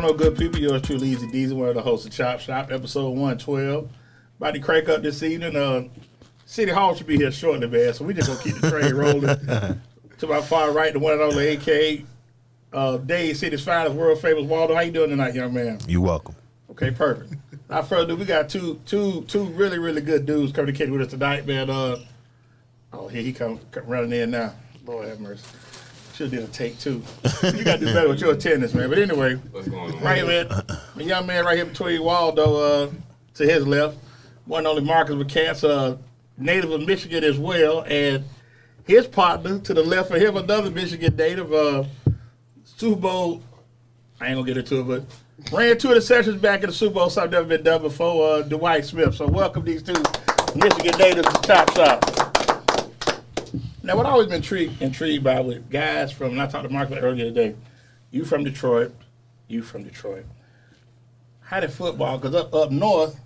going on, good people? Yours truly, Easy Deezy, one of the hosts of Chop Shop, episode 112. About to crank up this evening. City Hall should be here shortly, man, so we just going to keep the train rolling. To my far right, the one and only AK, Dade City's finest, world famous Waldo. How you doing tonight, young man? You're welcome. Okay, perfect. Without further ado, we got two really, really good dudes coming to kick with us tonight, man. Here he come running in now. Lord have mercy. Should have did a take two. You got to do better with your attendance, man. But anyway, What's going on? right here, man. A young man right here between Waldo to his left. One and only Marcus McCants, native of Michigan as well. And his partner to the left of him, another Michigan native, Super Bowl. I ain't going to get into it, but ran two of the sessions back in the Super Bowl, something never been done before, Dwight Smith. So welcome these two Michigan natives to Chop Shop. Now, what I've always been intrigued by with guys from, and I talked to Mark earlier today, you from Detroit. How did football, because up north,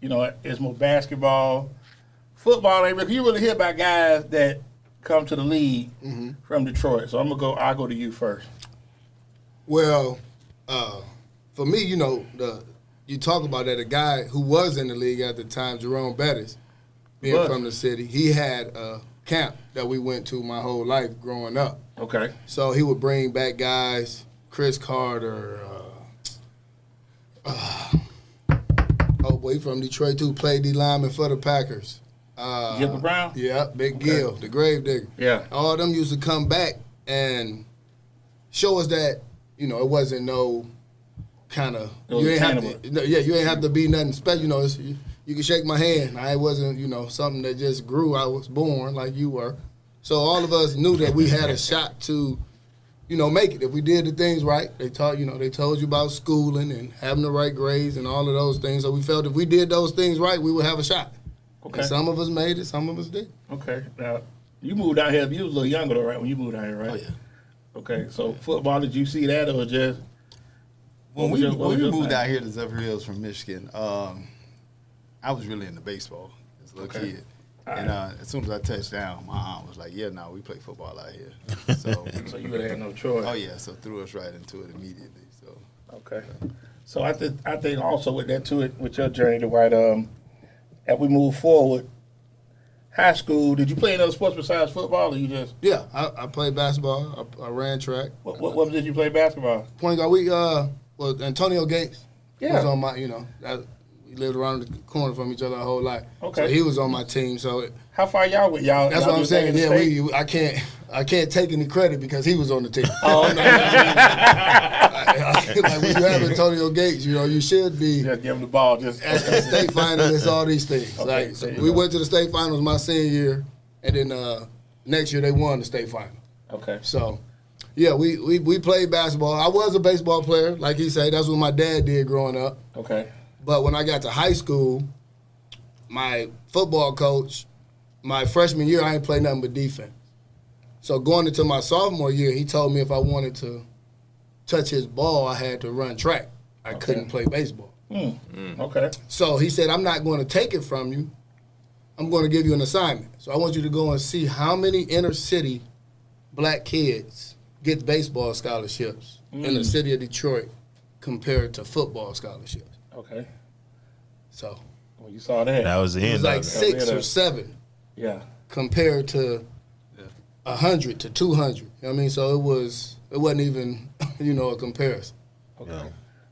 you know, it's more basketball. Football ain't really, you really hear about guys that come to the league from Detroit. So I'll go to you first. Well, for me, you know, you talk about that, a guy who was in the league at the time, Jerome Bettis, being from the city, he had a camp that we went to my whole life growing up. Okay. So he would bring back guys, Chris Carter, he from Detroit too, played D lineman for the Packers. Gilbert Brown? Yeah, Big Gil, the grave digger. Yeah. All of them used to come back and show us that, you know, it wasn't no kind of, you ain't have to be nothing special. You know, you can shake my hand. I wasn't, you know, something that just grew. I was born like you were. So all of us knew that we had a shot to, you know, make it. If we did the things right, they told you about schooling and having the right grades and all of those things. So we felt if we did those things right, we would have a shot. Okay. And some of us made it, some of us did. Okay. Now, you moved out here, you was a little younger though, right, when you moved out here, right? Oh, yeah. Okay, so football, did you see that or just? When we moved out here to Zephyr Hills from Michigan, I was really into baseball as a little kid. And as soon as I touched down, my aunt was like, we play football out here. So you really had no choice. Oh, yeah, so threw us right into it immediately. So okay. So I think also with that too, with your journey, Dwight, as we move forward, high school, did you play any other sports besides football or you just? Yeah, I played basketball. I ran track. What did you play basketball? Point guard. Antonio Gates was on my, we lived around the corner from each other our whole life. Okay. So he was on my team. So how far y'all with y'all? That's y'all what I'm saying. Yeah, I can't take any credit because he was on the team. Oh, no. Like when you have Antonio Gates, you know, you should be just give him the ball. Just at the state finalists, all these things. Okay, like so we went to the state finals my senior year, and then next year they won the state final. Okay. So. Yeah, we played basketball. I was a baseball player, like he said. That's what my dad did growing up. Okay. But when I got to high school, my football coach, my freshman year, I ain't played nothing but defense. So going into my sophomore year, he told me if I wanted to touch his ball, I had to run track. I couldn't play baseball. Okay. So he said, I'm not going to take it from you. I'm going to give you an assignment. So I want you to go and see how many inner city black kids get baseball scholarships in the city of Detroit compared to football scholarships. Okay. So. Well, you saw that. That was the end. It was like 6 or 7. Yeah. Compared to 100 to 200. You know what I mean? So it wasn't even, a comparison. Okay. Yeah.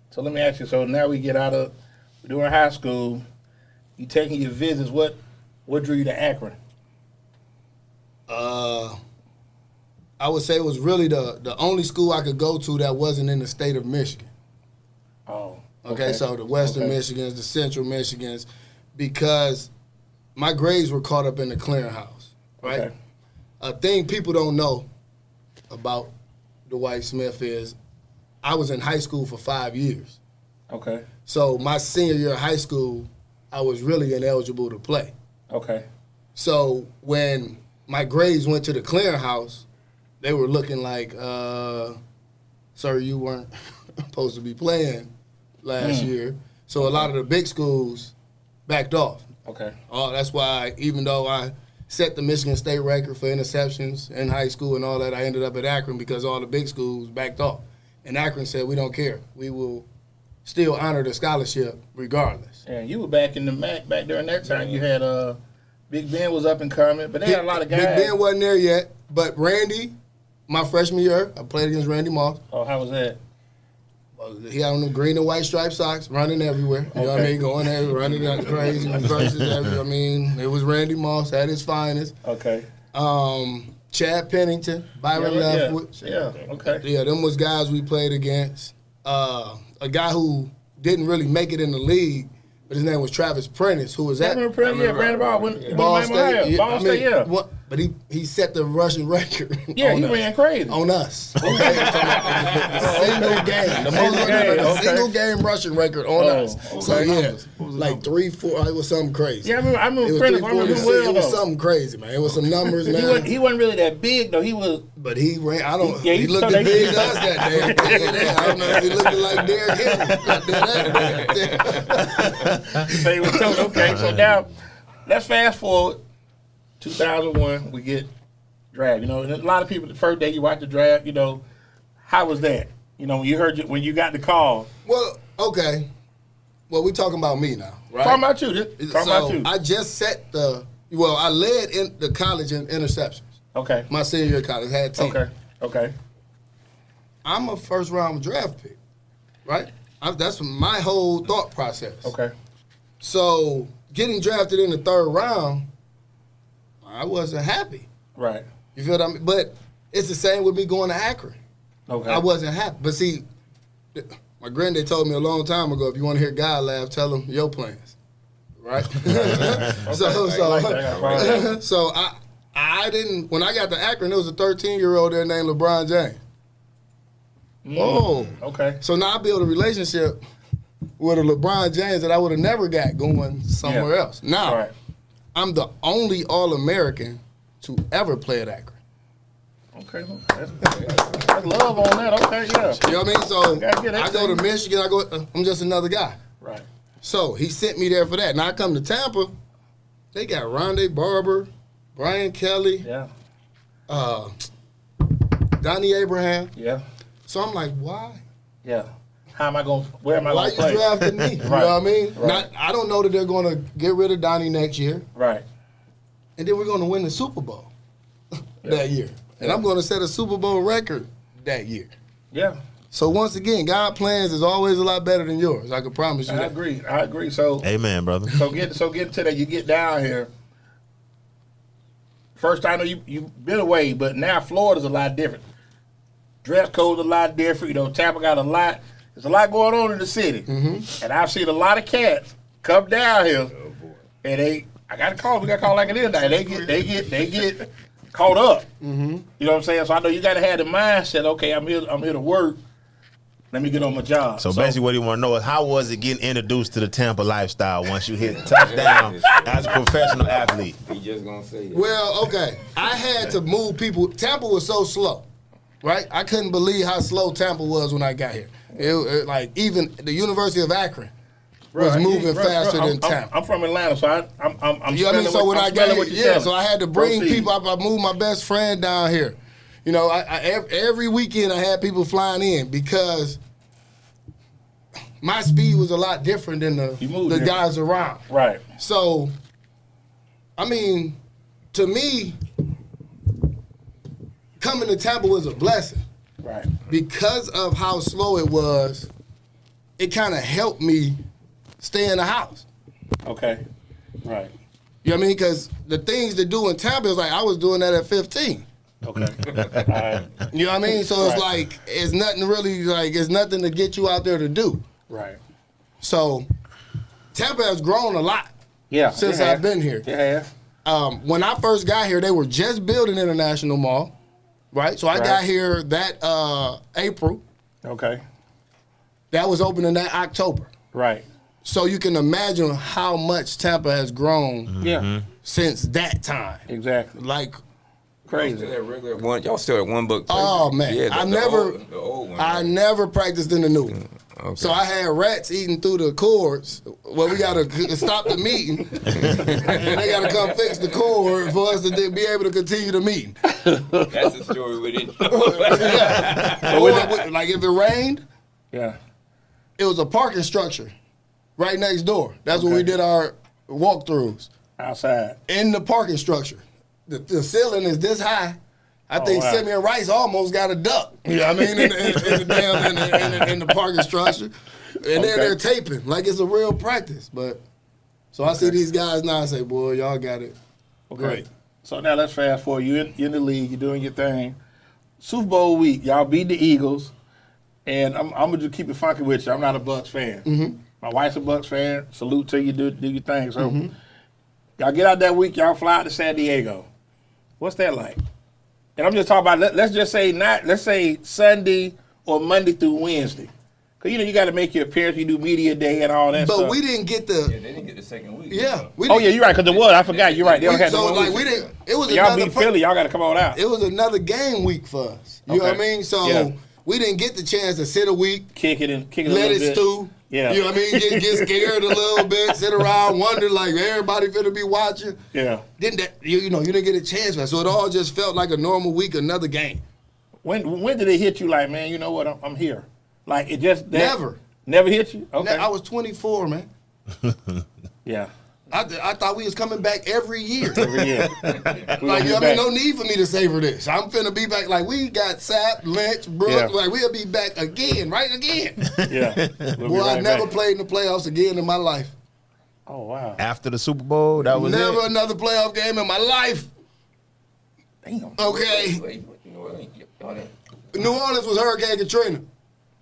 So let me ask you. So now we get out of during high school. You taking your visits. What drew you to Akron? I would say it was really the only school I could go to that wasn't in the state of Michigan. Oh. Okay, so the Western Michigans, the Central Michigans, because my grades were caught up in the clearinghouse, right? Okay. A thing people don't know about Dwight Smith is I was in high school for 5 years. Okay. So my senior year of high school, I was really ineligible to play. Okay. So when my grades went to the clearinghouse, they were looking like, sir, you weren't supposed to be playing last year. So a lot of the big schools backed off. Okay. That's why even though I set the Michigan State record for interceptions in high school and all that, I ended up at Akron because all the big schools backed off. And Akron said, we don't care. We will still honor the scholarship regardless. Yeah, you were back in the MAC back during that time. You had Big Ben was up and coming, but they had a lot of guys. Big Ben wasn't there yet, but Randy, my freshman year, I played against Randy Moss. Oh, how was that? He had on the green and white striped socks, running everywhere. You know what I mean? Going there, running like crazy, reverses everywhere. I mean, it was Randy Moss at his finest. Okay. Chad Pennington, Byron Leftwich. Yeah, okay. Yeah, them was guys we played against. A guy who didn't really make it in the league, but his name was Travis Prentice, who was at Brandon Ball State. Ball State, yeah. But he set the rushing record. Yeah, he ran crazy. On us. The single game. The single game rushing record on us. Okay. So, yeah, like 3-4. It was something crazy. Yeah, I remember Prentice. It was something crazy, man. It was some numbers, man. He wasn't really that big, though. He was. But he ran. He looked as big to us that day. I don't know if he looked like Derrick Henry. So he was told, okay, so now let's fast forward. 2001, we get draft. You know, and a lot of people, the first day you watch the draft, you know, how was that? You know, when you got the call. Well, okay. Well, we talking about me now, right? Talking about you. About you. I just set I led in the college in interceptions. Okay. My senior year of college had 10. Okay. I'm a first round draft pick, right? That's my whole thought process. Okay. So getting drafted in the third round, I wasn't happy. Right. You feel what I mean? But it's the same with me going to Akron. Okay. I wasn't happy. But see, my granddad told me a long time ago, if you want to hear God laugh, tell him your plans. Right? So I didn't, when I got to Akron, there was a 13-year-old there named LeBron James. Oh. Okay. So now I built a relationship with a LeBron James that I would have never got going somewhere else. Now, I'm the only All-American to ever play at Akron. Okay. That's love on that. Okay, yeah. You know what I mean? So I go to Michigan, I'm just another guy. Right. So he sent me there for that. Now I come to Tampa, they got Rondé Barber, Brian Kelly, Donnie Abraham. Yeah. So I'm like, why? Yeah. Where am I going to play? Why you drafting me? You know what I mean? Right. I don't know that they're going to get rid of Donnie next year. Right. And then we're going to win the Super Bowl that year. And I'm going to set a Super Bowl record that year. Yeah. So once again, God's plans is always a lot better than yours. I can promise you that. I agree. So amen, brother. So get to that. You get down here. First, I know you've been away, but now Florida's a lot different. Dress code's a lot different. You know, Tampa got a lot. There's a lot going on in the city, and I've seen a lot of cats come down here, and I got to call. We got to call like it is now. They get caught up. You know what I'm saying? So I know you got to have the mindset. Okay, I'm here to work. Let me get on my job. So basically, what you want to know is how was it getting introduced to the Tampa lifestyle once you hit touchdown as a professional athlete? He just gonna say that. Well, okay, I had to move people. Tampa was so slow, right? I couldn't believe how slow Tampa was when I got here. It like even the University of Akron was moving faster than Tampa. I'm from Atlanta, so I'm you know what I mean? So when I got here, so I had to bring people. I moved my best friend down here. You know, every weekend I had people flying in because my speed was a lot different than the guys around. Right. So, I mean, to me, coming to Tampa was a blessing. Right. Because of how slow it was, it kind of helped me stay in the house. Okay. Right. You know what I mean? Because the things to do in Tampa is like I was doing that at 15. Okay. Right. You know what I mean? So it's like it's nothing to get you out there to do. Right. So Tampa has grown a lot. Yeah. Since I've been here. Yeah. When I first got here, they were just building International Mall. Right? So I got here that April. Okay. That was opening that October. Right. So you can imagine how much Tampa has grown since that time. Exactly. Like crazy. Y'all still at one book. Oh man. Yeah, the old one. I never practiced in the new one. Okay. So I had rats eating through the cords. Well, we got to stop the meeting. And they got to come fix the cord for us to be able to continue the meeting. That's a story we didn't know. Or, like if it rained, Yeah. it was a parking structure right next door. That's where we did our walkthroughs. Outside. In the parking structure. The ceiling is this high. I think wow. Simeon Rice almost got a duck. You know what I mean? In the parking structure. And then they're taping like it's a real practice. But so I see these guys now and say, boy, y'all got it. Okay. Great. So now let's fast forward. You're in the league. You're doing your thing. Super Bowl week. Y'all beat the Eagles. And I'm going to just keep it funky with you. I'm not a Bucs fan. Mm-hmm. My wife's a Bucs fan. Salute to you. Do your thing. So y'all get out that week. Y'all fly out to San Diego. What's that like? And I'm just talking about, let's just say let's say Sunday or Monday through Wednesday. Because, you got to make your appearance. You do media day and all that stuff. But we didn't get Yeah, the. they didn't get the second week. Yeah. We Oh, didn't, yeah, you're right. Because it was. I forgot. You're right. They don't have so, the like, week. we didn't. It was Y'all another. beat Philly. Y'all got to come on out. It was another game week for us. You know what I mean? So we didn't get the chance to sit a week, Kick it let a little it bit. stew. Yeah. You know what I mean? Get scared a little bit, sit around, wonder like everybody finna be watching. Yeah. Didn't that you didn't get a chance for that. So it all just felt like a normal week, another game. When did it hit you like, man, you know what, I'm here? Like, it just... Never. Never hit you? Okay. I was 24, man. Yeah. I thought we was coming back every year. Every year. Like, you know what I mean? No need for me to savor this. I'm finna be back. Like, we got Sapp, Lynch, Brooks. Yeah. Like, we'll be back again, right again. Yeah. We'll be Boy, I right never back. played in the playoffs again in my life. Oh, wow. After the Super Bowl, that was Never it. another playoff game in my life. Damn. Okay. Wait, y'all didn't- New Orleans was Hurricane Katrina.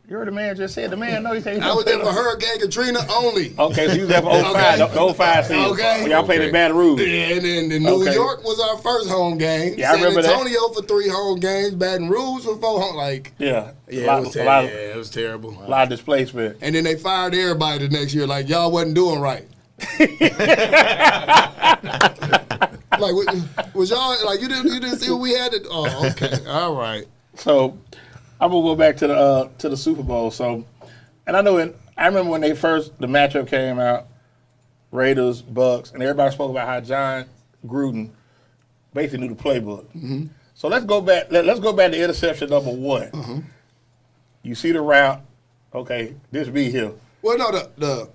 You heard the man just said. The man know he said. I was there for Hurricane Katrina only. Okay, so you was there for 05, Okay. the 05 season. Okay. When y'all played in Baton Rouge. Yeah, and then New Okay. York was our first home game. Yeah, I remember that. San Antonio for 3 home games. Baton Rouge for 4 home. Like, Yeah. yeah, A it was terrible. lot of displacement. And then they fired everybody the next year. Like, y'all wasn't doing right. Like, was y'all like you didn't see what we had to? Oh, okay, all right. So I'm gonna go back to the Super Bowl. So, and I remember when the matchup came out, Raiders, Bucks, and everybody spoke about how John Gruden basically knew the playbook. Mm-hmm. So let's go back. Let's go back to interception number 1. Mm-hmm. You see the route. Okay, this be here. Well, no, the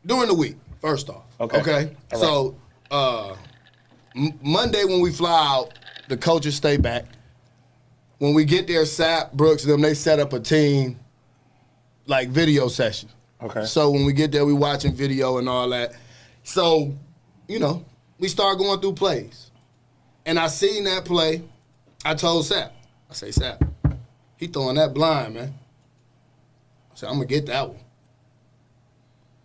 during the week. First off, Okay. All So Monday when we fly out, the coaches stay back. When we get there, Sapp, Brooks, them, they set up a team like video session. Okay. So when we get there, we watching video and all that. So, we start going through plays. And I seen that play. I told Sapp, Sapp, he throwing that blind, man. I said, I'm going to get that one.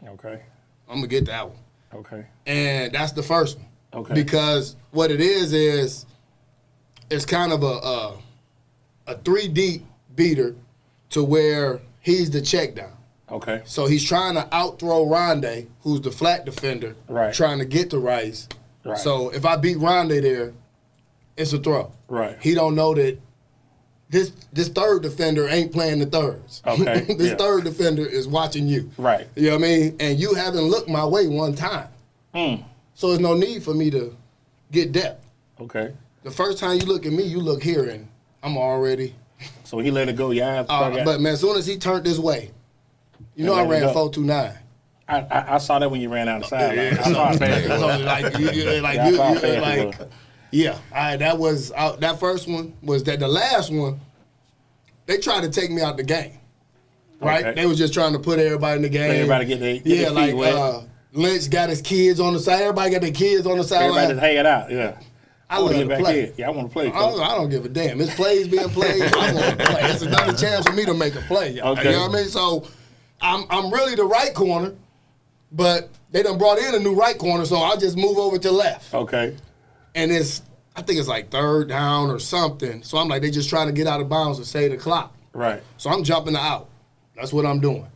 Okay. I'm going to get that one. Okay. And that's the first one. Okay. Because what it is it's kind of a 3-deep beater to where he's the check down. Okay. So he's trying to out-throw Rondé, who's the flat defender, Right. trying to get to Rice. Right. So if I beat Rondé there, it's a throw. Right. He don't know that this third defender ain't playing the thirds. Okay, This yeah. third defender is watching you. Right. You know what I mean? And you haven't looked my way one time. So there's no need for me to get depth. Okay. The first time you look at me, you look here, and I'm already. So he let it go. Yeah. But man, as soon as he turned this way, I let it ran go. 4.29. I saw that when you ran out the sideline. I saw it That was that first one was that the last one. They tried to take me out the game, right? Okay. They was just trying to put everybody in the game. Everybody get their feet wet. Lynch got his kids on the side. Everybody got their kids on the sideline. Everybody just hanging out. Yeah. I love get to back play. in. Yeah, I want to play. I Coach. don't give a damn. It's plays being played. I want to play. It's another chance for me to make a play. Okay. You know what I mean? So I'm really the right corner, but they done brought in a new right corner, so I'll just move over to left. Okay. And I think it's like 3rd down or something. So I'm like, they just trying to get out of bounds and save the clock. Right. So I'm jumping out. That's what I'm doing.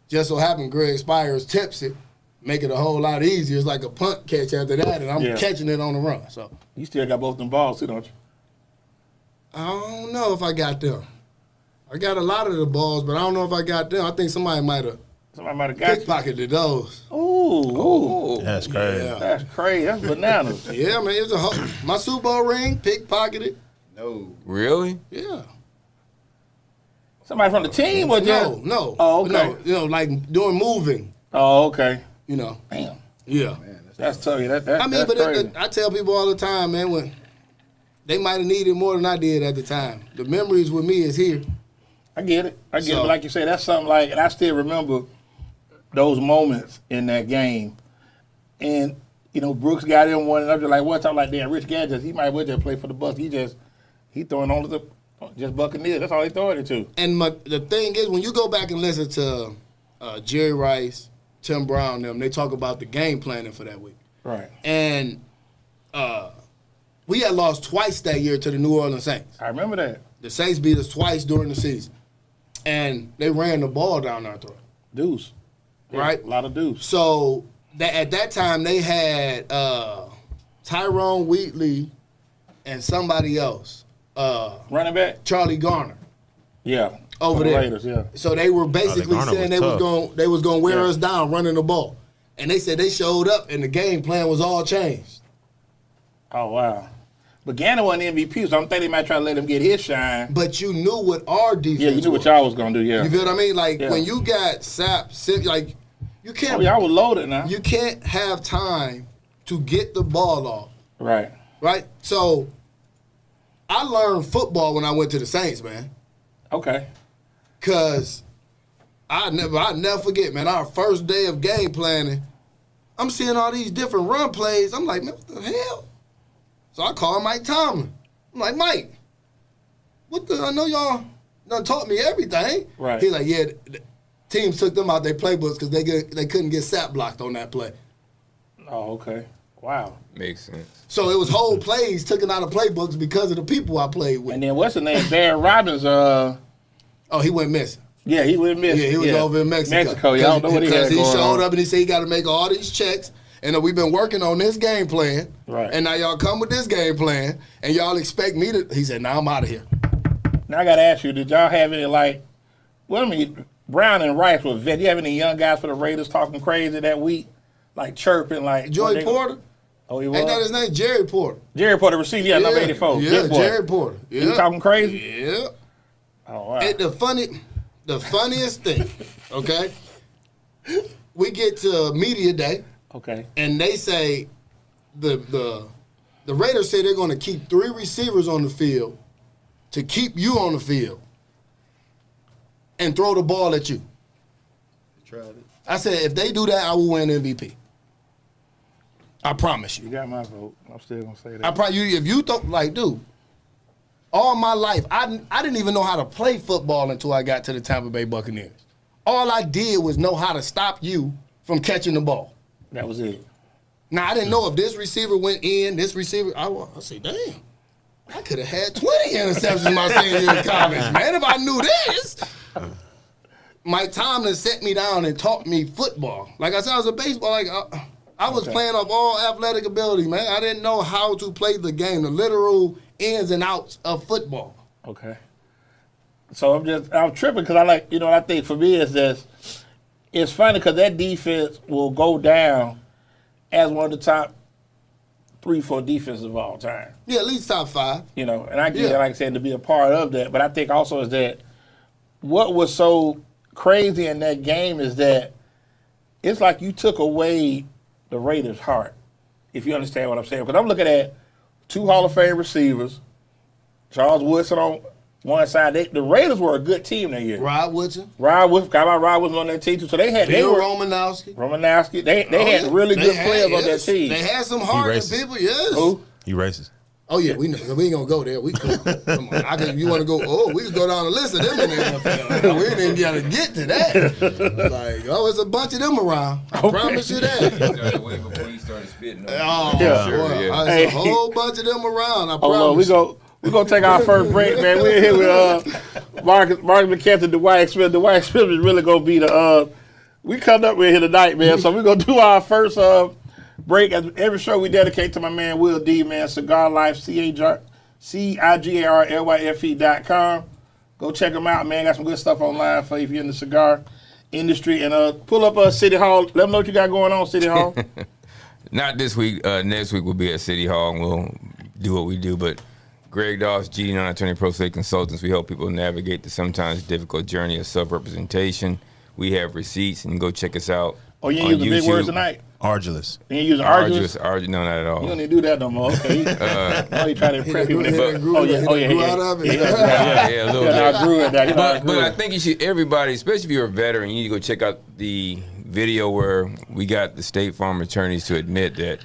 Just so happened Greg Spires tips it, make it a whole lot easier. It's like a punt catch after that, and I'm catching it on the run. So You still got both them balls too, don't you? I don't know if I got them. I got a lot of the balls, but I don't know if I got them. I think somebody might have got you. pickpocketed those. Ooh. That's crazy. Yeah. That's crazy. That's bananas. Yeah, man, it was my Super Bowl ring, pickpocketed. No. Really? Yeah. Somebody from the team or just? No. Oh, okay. No, you know, like doing moving. Oh, okay. You know. Damn. Yeah. That's tough. That's I mean, that's but crazy. I tell people all the time, man, when they might have needed more than I did at the time. The memories with me is here. I get it. I get it. So- But like you say, that's something like, and I still remember those moments in that game. And, you know, Brooks got in one, and I'm just like, what's up? Like, damn, Rich Gadgets, he might well just play for the Bucs. He throwing on the just Buccaneer. That's all he throwing it to. And the thing is, when you go back and listen to Jerry Rice, Tim Brown, them, they talk about the game planning for that week. Right. And we had lost twice that year to the New Orleans Saints. I remember that. The Saints beat us twice during the season. And they ran the ball down our throat. Deuce. Yeah, Right? A lot of deuce. So at that time, they had Tyrone Wheatley and somebody else. Running back? Charlie Garner. Yeah. Over For the there. Raiders, yeah. So they were basically Garner saying was they was going to wear Yeah. us down running the ball. And they said they showed up and the game plan was all changed. Oh, wow. But Gannon wasn't MVP, so I'm thinking they might try to let him get his shine. But you knew what our defense Yeah, you knew what was. y'all was going to do, yeah. You feel what I mean? Like Yeah. when you got like you can't Oh, y'all was loaded now. you can't have time to get the ball off, Right. right? So I learned football when I went to the Saints, man. Okay. Cause I never forget, man, our first day of game planning, I'm seeing all these different run plays. I'm like, man, what the hell? So I called Mike Tomlin. I'm like, Mike, I know y'all done taught me everything. Right. He's like, yeah, the teams took them out their playbooks because they couldn't get sap blocked on that play. Oh, okay. Wow. Makes sense. So it was whole plays taken out of playbooks because of the people I played with. And then what's his name? Barry Robbins, Oh, he went missing. yeah, he went missing. Yeah, he was over in Mexico. Mexico, yeah, I don't know what he had Because he going showed on. up and he said he got to make all these checks. And we've been working on this game plan. Right. And now y'all come with this game plan. And y'all expect me to. He said, nah, I'm out of here. Now I got to ask you, did y'all have any, like, well, I mean, Brown and Rice were vet. You have any young guys for the Raiders talking crazy that week? Like chirping, like. Joey Porter? Oh, he was? Ain't that his name? Jerry Porter. Jerry Porter, receiver, yeah, number 84. Yeah, Big boy. Jerry Porter. He Yeah. talking crazy? Yeah. Oh, wow. And the funniest thing, okay? We get to media day. Okay. And they say the Raiders say they're going to keep 3 receivers on the field to keep you on the field and throw the ball at you. Tried it. I said, if they do that, I will win MVP. I promise You you. got my vote. I'm still going to say that. I promise you, if you thought, like, dude, all my life, I didn't even know how to play football until I got to the Tampa Bay Buccaneers. All I did was know how to stop you from catching the ball. That was it. Now, I didn't know if this receiver went in, this receiver, I said, damn, I could have had 20 interceptions my senior year in college, man, if I knew this. Mike Tomlin set me down and taught me football. Like I said, I was a baseball, I was playing off all athletic ability, man. I didn't know how to play the game, the literal ins and outs of football. Okay. So I'm tripping because I think for me it's funny because that defense will go down as one of the top 3-4 defenses of all time. Yeah, at least top 5. You know, and I get Yeah. it, like I said, to be a part of that. But I think also is that what was so crazy in that game is that it's like you took away the Raiders' heart, if you understand what I'm saying. Because I'm looking at 2 Hall of Fame receivers, Charles Woodson on one side. The Raiders were a good team that year. Rod Woodson. Rod Woodson on that team too. So they Bill were Romanowski. They had really good players on that team. They had some heart in racist. people, yes. Who? You racist. Oh yeah, we ain't gonna go there. Come on. You want to go? Oh, we could go down the list of them in the NFL. We didn't gotta get to that. Like, it's a bunch of them around. I promise you that. Started way before he started spitting. Oh, Yeah. Sure, boy, yeah. there's a whole bunch of them around. I promise. We're going to take our first break, man. We're here with Marcus McCants and Dwight Smith. Dwight Smith is really going to be we come up with here tonight, man. So we're going to do our first break. Every show we dedicate to my man Will D, man. Cigar Life, CIGARLYFE.com. Go check him out, man. Got some good stuff online for you if you're in the cigar industry. And pull up City Hall. Let them know what you got going on, City Hall. Not this week. Next week we'll be at City Hall and we'll do what we do. But Greg Doss, GD9 Attorney Pro State Consultants. We help people navigate the sometimes difficult journey of self-representation. We have receipts, and go check us out. Oh, you ain't using big words tonight? Arduous. You ain't using arduous? No, not at all. You don't need to do that no more. Okay. Now you trying to impress people. yeah, a little bit. But I think you should, everybody, especially if you're a veteran, you need to go check out the video where we got the State Farm attorneys to admit that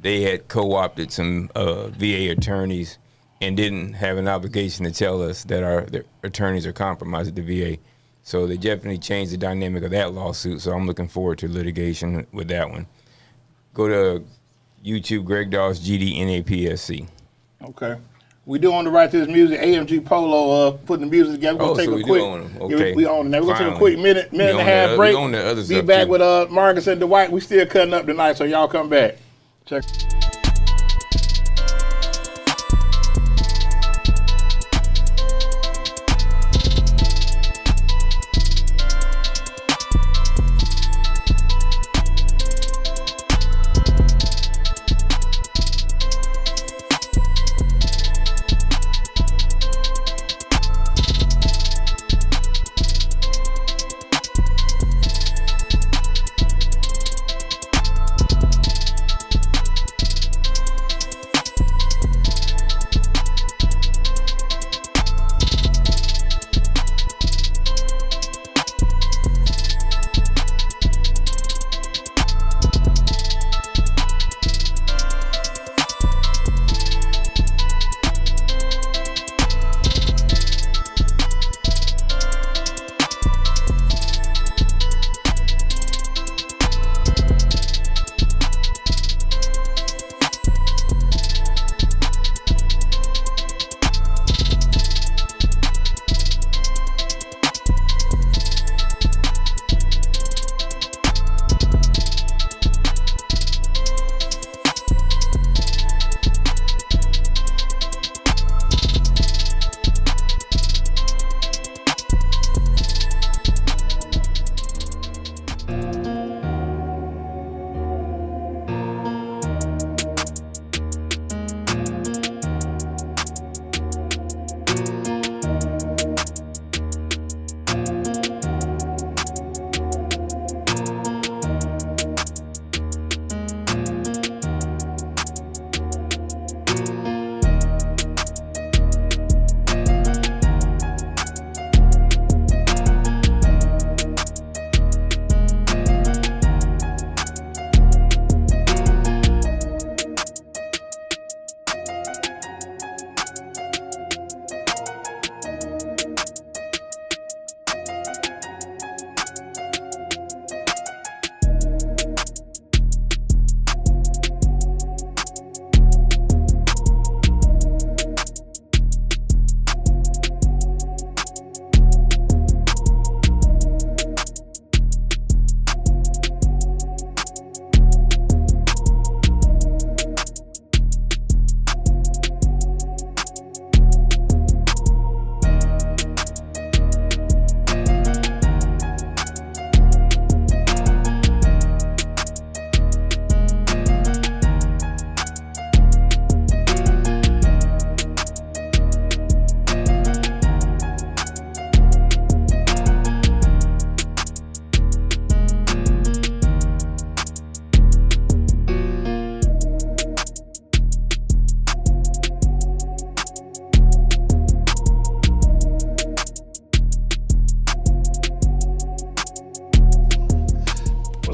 they had co-opted some VA attorneys and didn't have an obligation to tell us that their attorneys are compromised at the VA. So they definitely changed the dynamic of that lawsuit. So I'm looking forward to litigation with that one. Go to YouTube, Greg Doss, GD NAPSC. Okay. We do own the right to this music. AMG Polo putting the music together. We're going to take a quick. Okay. We own it. Now we're going to take a quick minute and a half break. We own the other Be stuff back too. with Marcus and Dwight. We still cutting up tonight, so y'all come back. Check.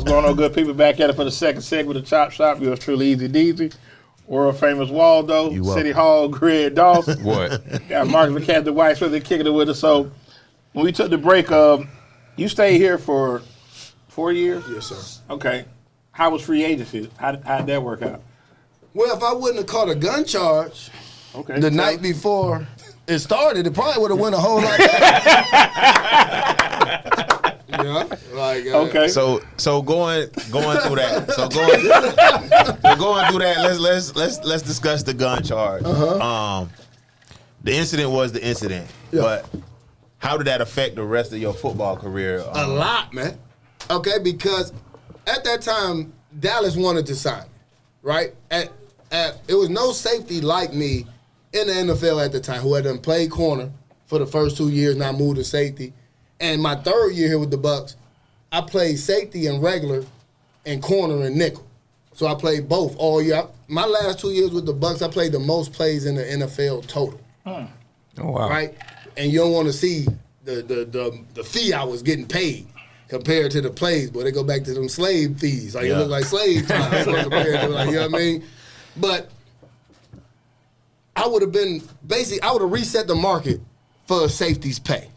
going on, good people? Back at it for the second segment of Chop Shop. Yours truly, Easy Deezy. World famous Waldo, City Hall, Greg Doss. What? Got Marcus McCants, Dwight, so they're kicking it with us. So when we took the break, you stayed here for 4 years? Yes, sir. Okay. How was free agency? How did that work out? Well, if I wouldn't have caught a gun charge the night before it started, it probably would have went a whole lot better. Yeah, like okay. So going through that. So going through that. Let's discuss the gun charge. The incident was the incident, but how did that affect the rest of your football career? A lot, man. Okay, because at that time Dallas wanted to sign me, right? It was no safety like me in the NFL at the time who had done played corner for the first 2 years, now moved to safety. And my third year here with the Bucs, I played safety and regular and corner and nickel. So I played both all year. My last 2 years with the Bucs, I played the most plays in the NFL total. Oh, wow. Right? And you don't want to see the fee I was getting paid compared to the plays. But they go back to them slave fees. Like, it look like slave time. Compared to, like, you know what I mean? But I would have been, basically, I would have reset the market for safety's pay.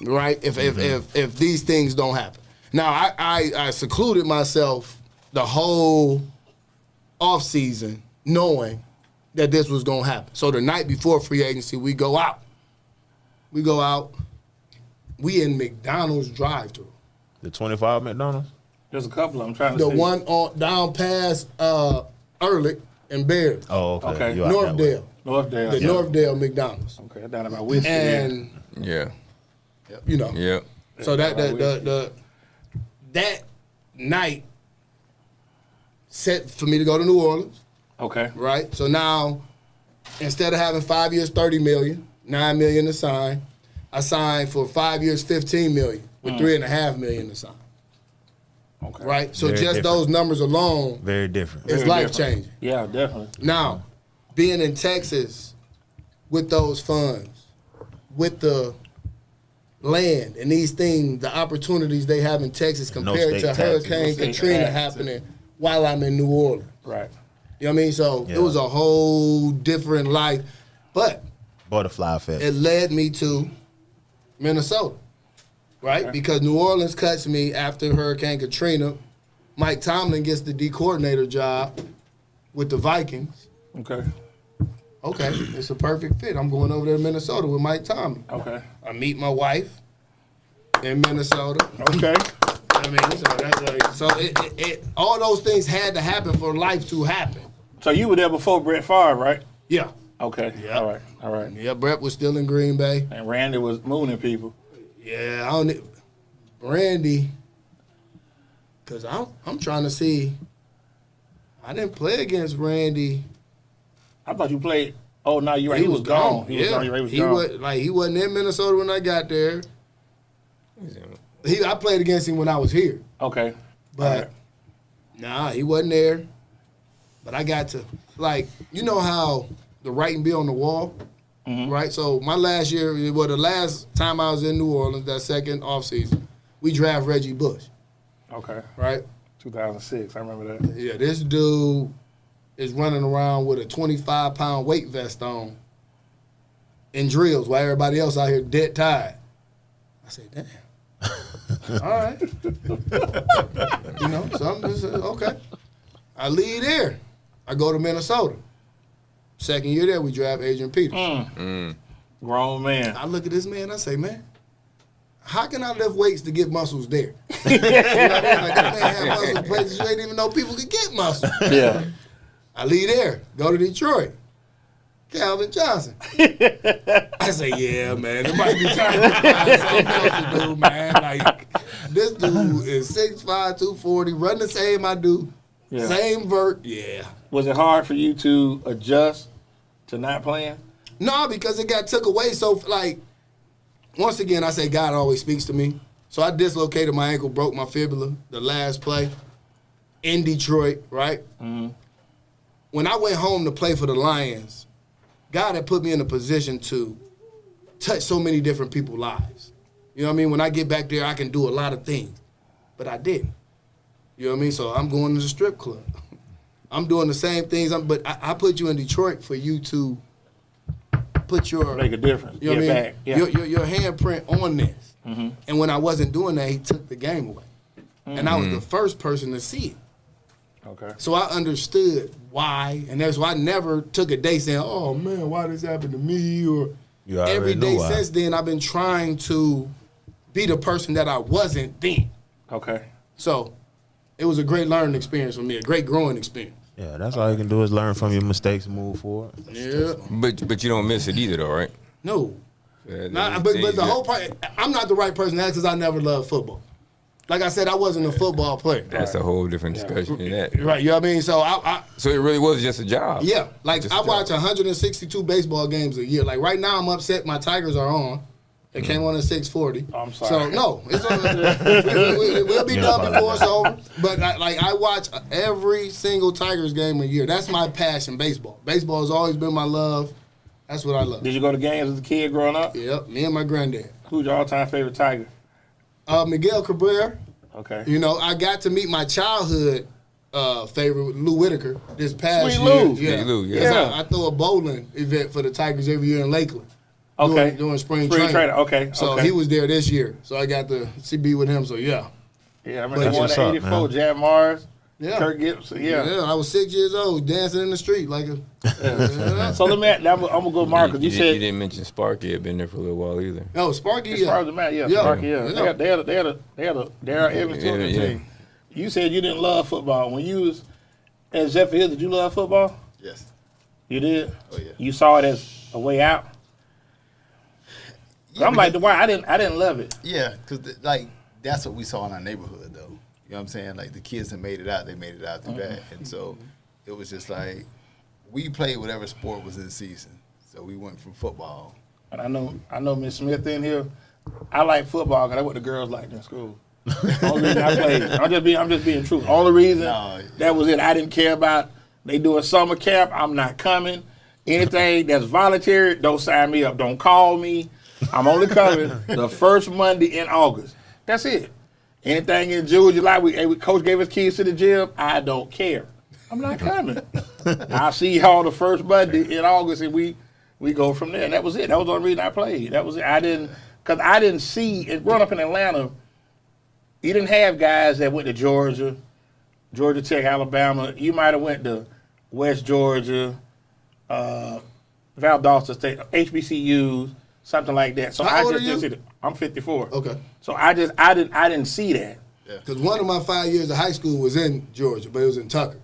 Right? If these things don't happen. Now, I secluded myself the whole offseason knowing that this was going to happen. So the night before free agency, we go out. We in McDonald's drive-thru. The 25 McDonald's? There's a couple of them trying to The see. one on down past Ehrlich and Bears. Oh, okay. Okay. You out that way. Northdale. The Northdale McDonald's. Okay, down about Whiskey. And, Yeah. you know. Yeah. So that night set for me to go to New Orleans. Okay. Right? So now, instead of having 5 years, $30 million, $9 million to sign, I signed for 5 years, $15 million, with $3.5 million to sign. Okay. Right? So Very just different. those numbers alone Very different. is Very life different. changing. Yeah, definitely. Now, being in Texas with those funds, with the land and these things, the opportunities they have in Texas No compared state to taxes. Hurricane No state Katrina taxes. happening while I'm in New Orleans. Right. You know what I mean? So Yeah. it was a whole different life. But Butterfly effect. it led me to Minnesota, right? Okay. Because New Orleans cuts me after Hurricane Katrina. Mike Tomlin gets the D coordinator job with the Vikings. Okay. Okay, it's a perfect fit. I'm going over there to Minnesota with Mike Tomlin. Okay. I meet my wife in Minnesota. Okay. I mean, so that's like, so it all those things had to happen for life to happen. So you were there before Brett Favre, right? Yeah. Okay. Yeah. All right. All right. Yeah, Brett was still in Green Bay. And Randy was mooning people. Yeah, I don't. Randy, because I'm trying to see. I didn't play against Randy. I thought you played. Oh no, you're right. He was gone. He was yeah, gone. You're right, he was like he wasn't in Minnesota when I got there. I played against him when I was here, Okay. but All right. nah, he wasn't there. But I got to you know how the writing be on the wall, right? So my last year, the last time I was in New Orleans, that second offseason, we draft Reggie Bush, Okay. right? 2006. I remember that. Yeah, this dude is running around with a 25-pound weight vest on in drills while everybody else out here dead tired. I said, damn. All right. You know, so I'm just, okay. I leave there. I go to Minnesota. Second year there, we draft Adrian Peters. Grown man. I look at this man, I say, man, how can I lift weights to get muscles there? You know what I mean? Like, that man had muscle places you ain't even know people could get muscle. Yeah. I leave there, go to Detroit. Calvin Johnson. I say, yeah, man, it might be time to find something else to do, man. Like, this dude is 6'5", 240, run the same I do, Yeah. same vert. Yeah. Was it hard for you to adjust to not playing? No, because it got took away. So, like, once again, I say God always speaks to me. So I dislocated my ankle, broke my fibula the last play in Detroit, right? Mm-hmm. When I went home to play for the Lions, God had put me in a position to touch so many different people's lives. You know what I mean? When I get back there, I can do a lot of things. But I didn't. You know what I mean? So I'm going to the strip club. I'm doing the same things. But I put you in Detroit for you to put your... Make a difference. You know Get what I mean? back. Yeah. Your handprint on this. Mm-hmm. And when I wasn't doing that, he took the game away. And I was the first person to see it. Okay. So I understood why, and that's why I never took a day saying, oh, man, why this happened to me? Or You already every know day why. since then, I've been trying to be the person that I wasn't then. Okay. So it was a great learning experience for me, a great growing experience. Yeah, that's all you can do is learn from your mistakes and move forward. Yeah. But you don't miss it either, though, right? No. Yeah, But the whole part, I'm not the right person to ask because I never loved football. like I said, I wasn't a football player. That's a whole different discussion than that. Right, you know what I mean? So So it really was just a job. yeah, like Just a I job. watch 162 baseball games a year. Like right now, I'm upset. My Tigers are on. They came on at 6:40. I'm sorry. So no, it's we'll be done before it's over. But I watch every single Tigers game a year. That's my passion, baseball. Baseball has always been my love. That's what I love. Did you go to games as a kid growing up? Yep, me and my granddad. Who's your all-time favorite Tiger? Miguel Cabrera. Okay. You know, I got to meet my childhood favorite, Lou Whitaker, this past Sweet year. Lou. Yeah. Sweet Lou, yeah. 'Cause I throw a bowling event for the Tigers every year in Lakeland. Okay. Doing spring Spring training. training, okay, So okay. he was there this year. So I got to be with him. So yeah. Yeah, I remember But the one what's at up, 84, man? Jan Mars, Yeah. Kirk Gibson, yeah. I was 6 years old, dancing in the street like a. Yeah. So let me, I'm gonna go Marcus. You you said, didn't mention Sparky had been there for a little while either. No, Sparky. as far as the man, yeah, Yeah. Sparky, yeah. Yeah. They had a Darryl Evans Yeah, on the yeah. team. You said you didn't love football. When you was at Zephyr Hill, did you love football? Yes. You did? Oh, yeah. You saw it as a way out? Yeah, I'm like, because- Dwight, I didn't love it. Yeah, because like that's what we saw in our neighborhood, though. You know what I'm saying? Like the kids that made it out, they made it out through that, and so it was just like we played whatever sport was in season. So we went from football. And I know Miss Smith in here. I like football because that's what the girls liked in school. Only reason I played. I'm just being true. Only reason No. that was it. I didn't care about they do a summer camp. I'm not coming. Anything that's voluntary, don't sign me up. Don't call me. I'm only coming the first Monday in August. That's it. Anything in June, July, coach gave us keys to the gym. I don't care. I'm not coming. I'll see y'all the first Monday in August, and we go from there. And that was it. That was the only reason I played. That was it. I didn't see, and growing up in Atlanta, you didn't have guys that went to Georgia Tech, Alabama. You might have went to West Georgia, Valdosta State, HBCUs, something like that. So How I old just are you? didn't see it. I'm 54. Okay. So I didn't see that. Because one of my 5 years of high school was in Georgia, but it was in Tucker.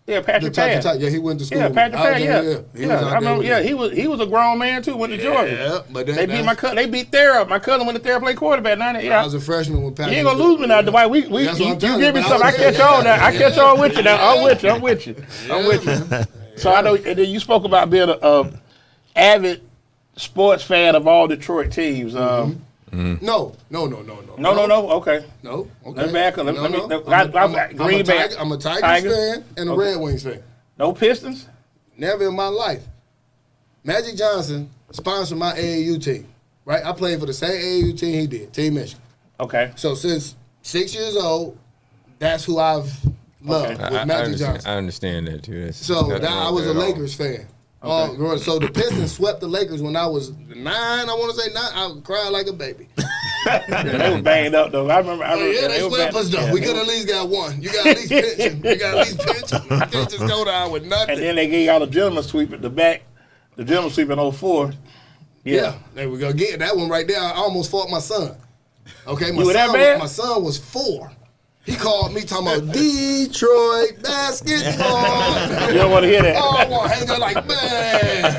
Yeah, Patrick Pan. Yeah, he went to school. Yeah, Patrick Pan. Yeah, He was out I there remember. with Yeah, me. he was a grown man too. Went to Georgia. Yeah, but They beat my cousin. They beat Thera. My cousin went to Thera, play quarterback. Yeah, I was a freshman when Patrick. you ain't gonna lose me now, Dwight. We That's what I'm you telling give me you, something. but I I was catch there. on now. I catch on with you now. I'm with you. I'm with you. man. So I know. And then you spoke about being a avid sports fan of all Detroit teams. No. Okay. No. Okay. Let me back up. Let me- I'm Green a Bay. Tiger, I'm a Tigers Tiger. fan and a Red Wings fan. No Pistons. Never in my life. Magic Johnson sponsored my AAU team. Right? I played for the same AAU team he did, Team Michigan. Okay. So since 6 years old, that's who I've loved Okay. with Magic Johnson. I understand that too. That's So nothing I wrong was with a that at all. Lakers fan. So the Pistons swept the Lakers when I was 9. I want to say 9. I cried like a baby. They were banged up though. I remember. Yeah, they were swept banged- us though. Yeah, We they could were- at least got one. You got at least pension. You got at least pension. You can't just go down with nothing. And then they gave y'all the gentleman sweep at the back. The gentleman sweep in 04. Yeah, there we go. Get that one right there. I almost fought my son. Okay, You were that son, bad? my son was 4. He called me talking about Detroit basketball. You don't want to hear that. Oh, I want to hang up like, man.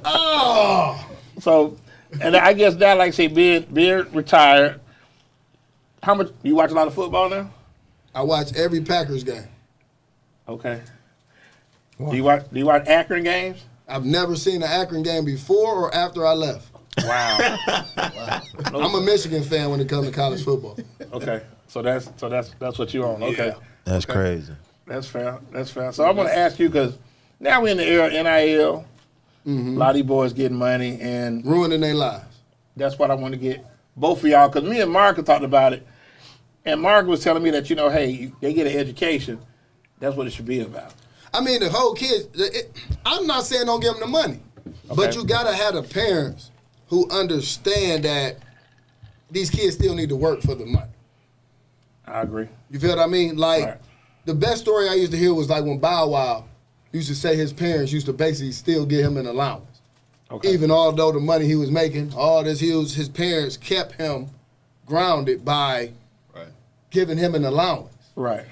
Oh. So, and I guess that, like I say, being retired. How much you watch a lot of football now? I watch every Packers game. Okay. Do you watch Akron games? I've never seen an Akron game before or after I left. Wow. I'm a Michigan fan when it comes to college football. Okay. So that's what you're on. Okay. Yeah. That's crazy. That's fair. That's fair. So I'm going to ask you because now we're in the era of NIL. A lot of these boys getting money, and Ruining their lives. that's what I want to get both of y'all. Because me and Mark talked about it, and Mark was telling me that hey, they get an education. That's what it should be about. I mean, the whole kids, I'm not saying don't give them the money. But Okay. you got to have the parents who understand that these kids still need to work for the money. I agree. You feel what I mean? Like, Right. the best story I used to hear was like when Bow Wow used to say his parents used to basically still give him an allowance. Okay. Even although the money he was making, all this, his parents kept him grounded by Right. giving him an allowance. Right.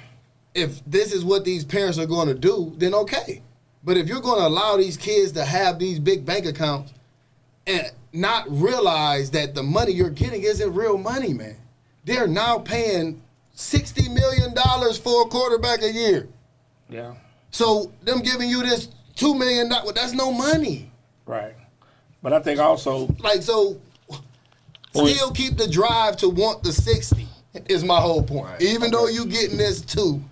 If this is what these parents are going to do, then okay. But if you're going to allow these kids to have these big bank accounts and not realize that the money you're getting isn't real money, man. they're now paying $60 million for a quarterback a year. Yeah. So them giving you this $2 million, that's no money. Right. But I think also, Like, so still keep the drive to want the 60 is my whole point. Right. Even though you getting this too,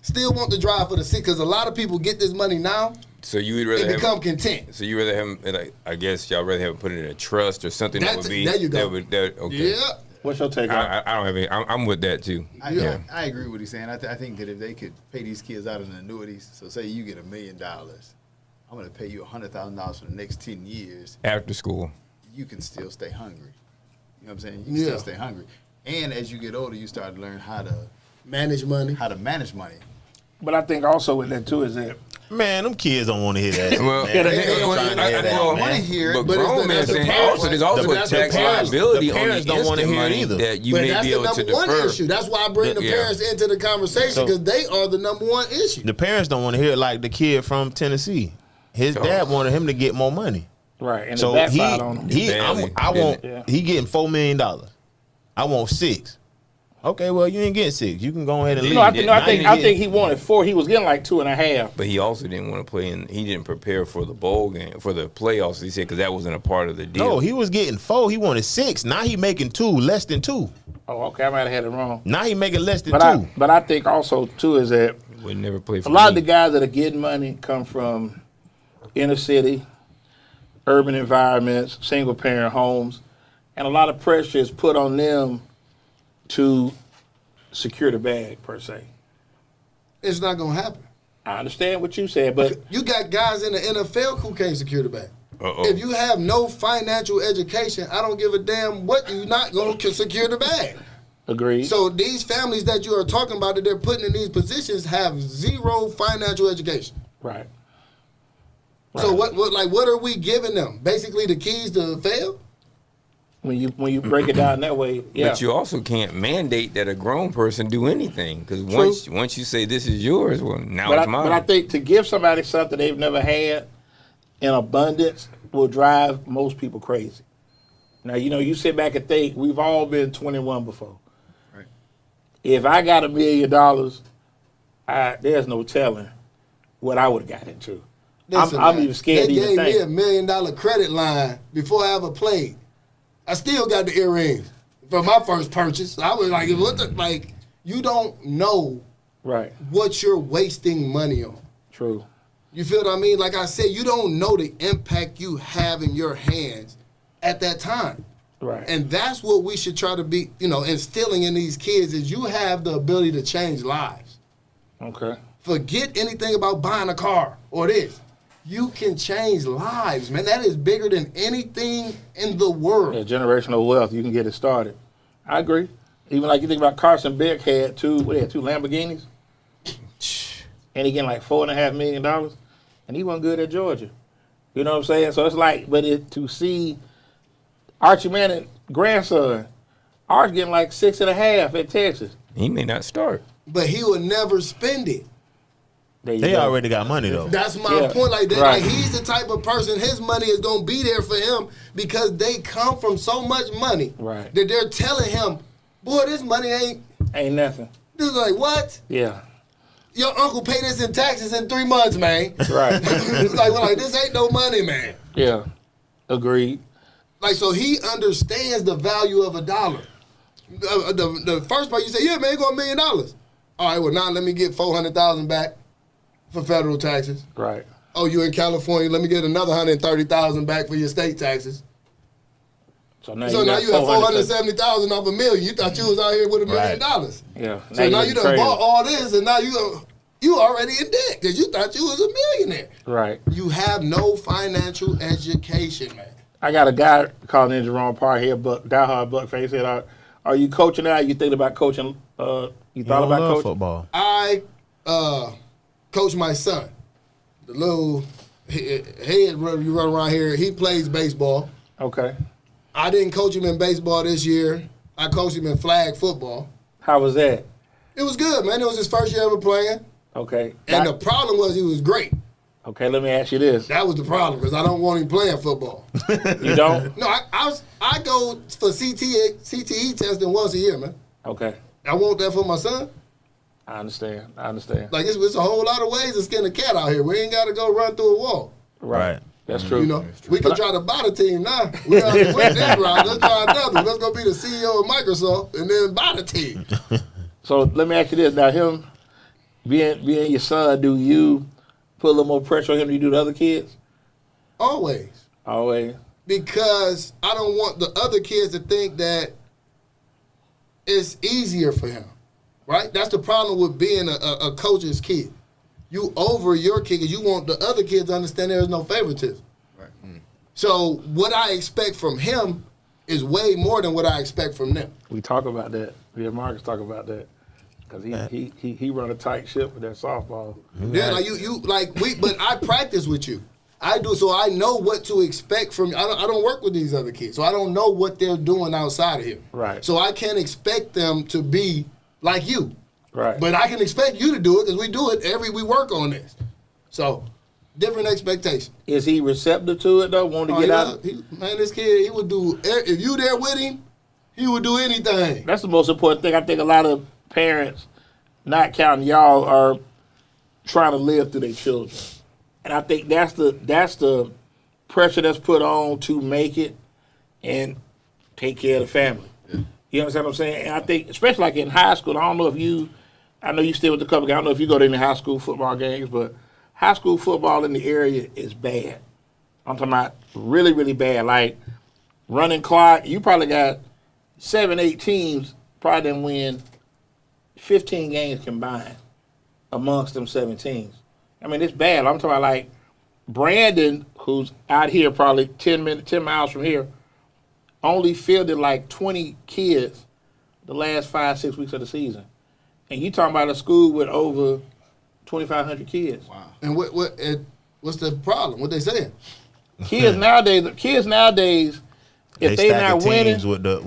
still want the drive for the 60 because a lot of people get this money now So you would rather and have, become content. so you rather have, like, I guess y'all rather have put it in a trust or something that would be. There you go. Okay. Yeah. what's your take on it? I don't have any. I'm with that too. I agree with what he's saying. I think that if they could pay these kids out in annuities, so say you get $1 million, I'm going to pay you $100,000 for the next 10 years. After school. You can still stay hungry. You know what I'm saying? You can still stay hungry. And as you get older, you start to learn how to Manage money. manage money. But I think also with that too is that Man, them kids don't want to hear that. Well, man. They ain't trying to hear that, well, man. want to hear But it. But it's grown the- men that's the saying parents- also there's also but a that's the tax parents- liability the on parents the don't wanna instant hear it money either. that you But may that's be the able to number one defer. issue. That's why I bring the Yeah. parents into the conversation So- because they are the number one issue. The parents don't want to hear it like the kid from Tennessee. His dad wanted him to get more money. right, and So the backside on them. I want, Yeah. he getting $4 million. I want 6. Okay, well, you ain't getting 6. You can go ahead and leave. No, I Now think he wanted 4. He was getting like 2.5. But he also didn't want to play in. He didn't prepare for the bowl game, for the playoffs. He said because that wasn't a part of the deal. No, he was getting 4. He wanted 6. Now he making 2, less than 2. Oh, okay, I might have had it wrong. Now he making less than But 2. but I think also too is that would never play for a lot of me. the guys that are getting money come from inner city, urban environments, single parent homes, and a lot of pressure is put on them to secure the bag per se. It's not going to happen. I understand what you said, but You got guys in the NFL who can't secure the bag. Uh-oh. If you have no financial education, I don't give a damn what you're not going to secure the bag. agreed. So these families that you are talking about that they're putting in these positions have zero financial education. right. So what are we giving them? Basically the keys to fail? When you break it down that way, yeah. But you also can't mandate that a grown person do anything because once you say this is yours, well now But it's I, mine. but I think to give somebody something they've never had in abundance will drive most people crazy. Now, you sit back and think, we've all been 21 before. Right. If I got $1 million, there's no telling what I would have got into. Listen, I'm man, even scared they to even gave me think. $1 million credit line before I ever played. I still got the earrings from my first purchase. I was like, you don't know Right. what you're wasting money on. True. You feel what I mean? Like I said, you don't know the impact you have in your hands at that time. Right. And that's what we should try to be, instilling in these kids is you have the ability to change lives. Okay. Forget anything about buying a car or this. You can change lives, man. That is bigger than anything in the world. Yeah, generational wealth, you can get it started. I agree. Even like you think about Carson Beck had two Lamborghinis, and he getting like $4.5 million, and he wasn't good at Georgia. You know what I'm saying? So it's like, to see Archie Manning grandson, Arch getting like 6.5 at Texas. he may not start. But he would never spend it. There you They go. already got money, though. That's my Yeah, point. Like right. he's the type of person, his money is going to be there for him because they come from so much money Right. that they're telling him, boy, this money Ain't nothing. this is like, what? Yeah. Your uncle paid this in taxes in 3 months, man. Right. like, this ain't no money, man. Yeah. Agreed. Like, so he understands the value of a dollar. The first part you say, yeah, man, you got $1 million. All right, well, now let me get $400,000 back for federal taxes. Right. Oh, you in California, let me get another $130,000 back for your state taxes. So now So now got you have 470. $470,000 off $1 million. You thought you was out here with $1 million. Yeah. So now you done crazy. bought all this, and now you already in debt because you thought you was a millionaire. Right. You have no financial education, man. I got a guy calling in Jerome Park here, diehard Buck fan. He said, "Are you coaching now? You thinking about coaching? You thought about coaching?" Football. I coach my son. The little head you run around here, he plays baseball. Okay. I didn't coach him in baseball this year. I coached him in flag football. How was that? It was good, man. It was his first year ever playing. Okay. And the problem was he was great. Okay, let me ask you this. That was the problem because I don't want him playing football. You don't? No, I go for CTE testing once a year, man. Okay. I want that for my son. I understand. Like, it's a whole lot of ways to skin a cat out here. We ain't got to go run through a wall. Right. That's true. You know, we can try to buy the team now. We already went that route. Let's try another. Let's go be the CEO of Microsoft and then buy the team. So let me ask you this. Now, him being your son, do you put a little more pressure on him than you do the other kids? Always. Always. Because I don't want the other kids to think that it's easier for him. Right? That's the problem with being a coach's kid. You over your kid because you want the other kids to understand there is no favoritism. Right. So what I expect from him is way more than what I expect from them. We talk about that. Me and Marcus talk about that. Because he run a tight ship with that softball. Yeah, like but I practice with you. I do, so I know what to expect from you. I don't work with these other kids, so I don't know what they're doing outside of here. Right. So I can't expect them to be like you. Right. But I can expect you to do it because we do it we work on this. So, different expectation. Is he receptive to it, though? Want to get out? Man, this kid, he would do, if you there with him, he would do anything. That's the most important thing. I think a lot of parents, not counting y'all, are trying to live through their children. And I think that's the pressure that's put on to make it and take care of the family. Yeah. You understand what I'm saying? And I think, especially like in high school, I know you still with the couple guys. I don't know if you go to any high school football games, but high school football in the area is bad. I'm talking about really, really bad. Like running clock, you probably got 7, 8 teams probably didn't win 15 games combined amongst them 7 teams. I mean, it's bad. I'm talking about like Brandon, who's out here probably 10 miles from here, only fielded like 20 kids the last 5-6 weeks of the season. And you talking about a school with over 2,500 kids. Wow. And what's the problem? What they saying? Kids nowadays, if they not winning, with the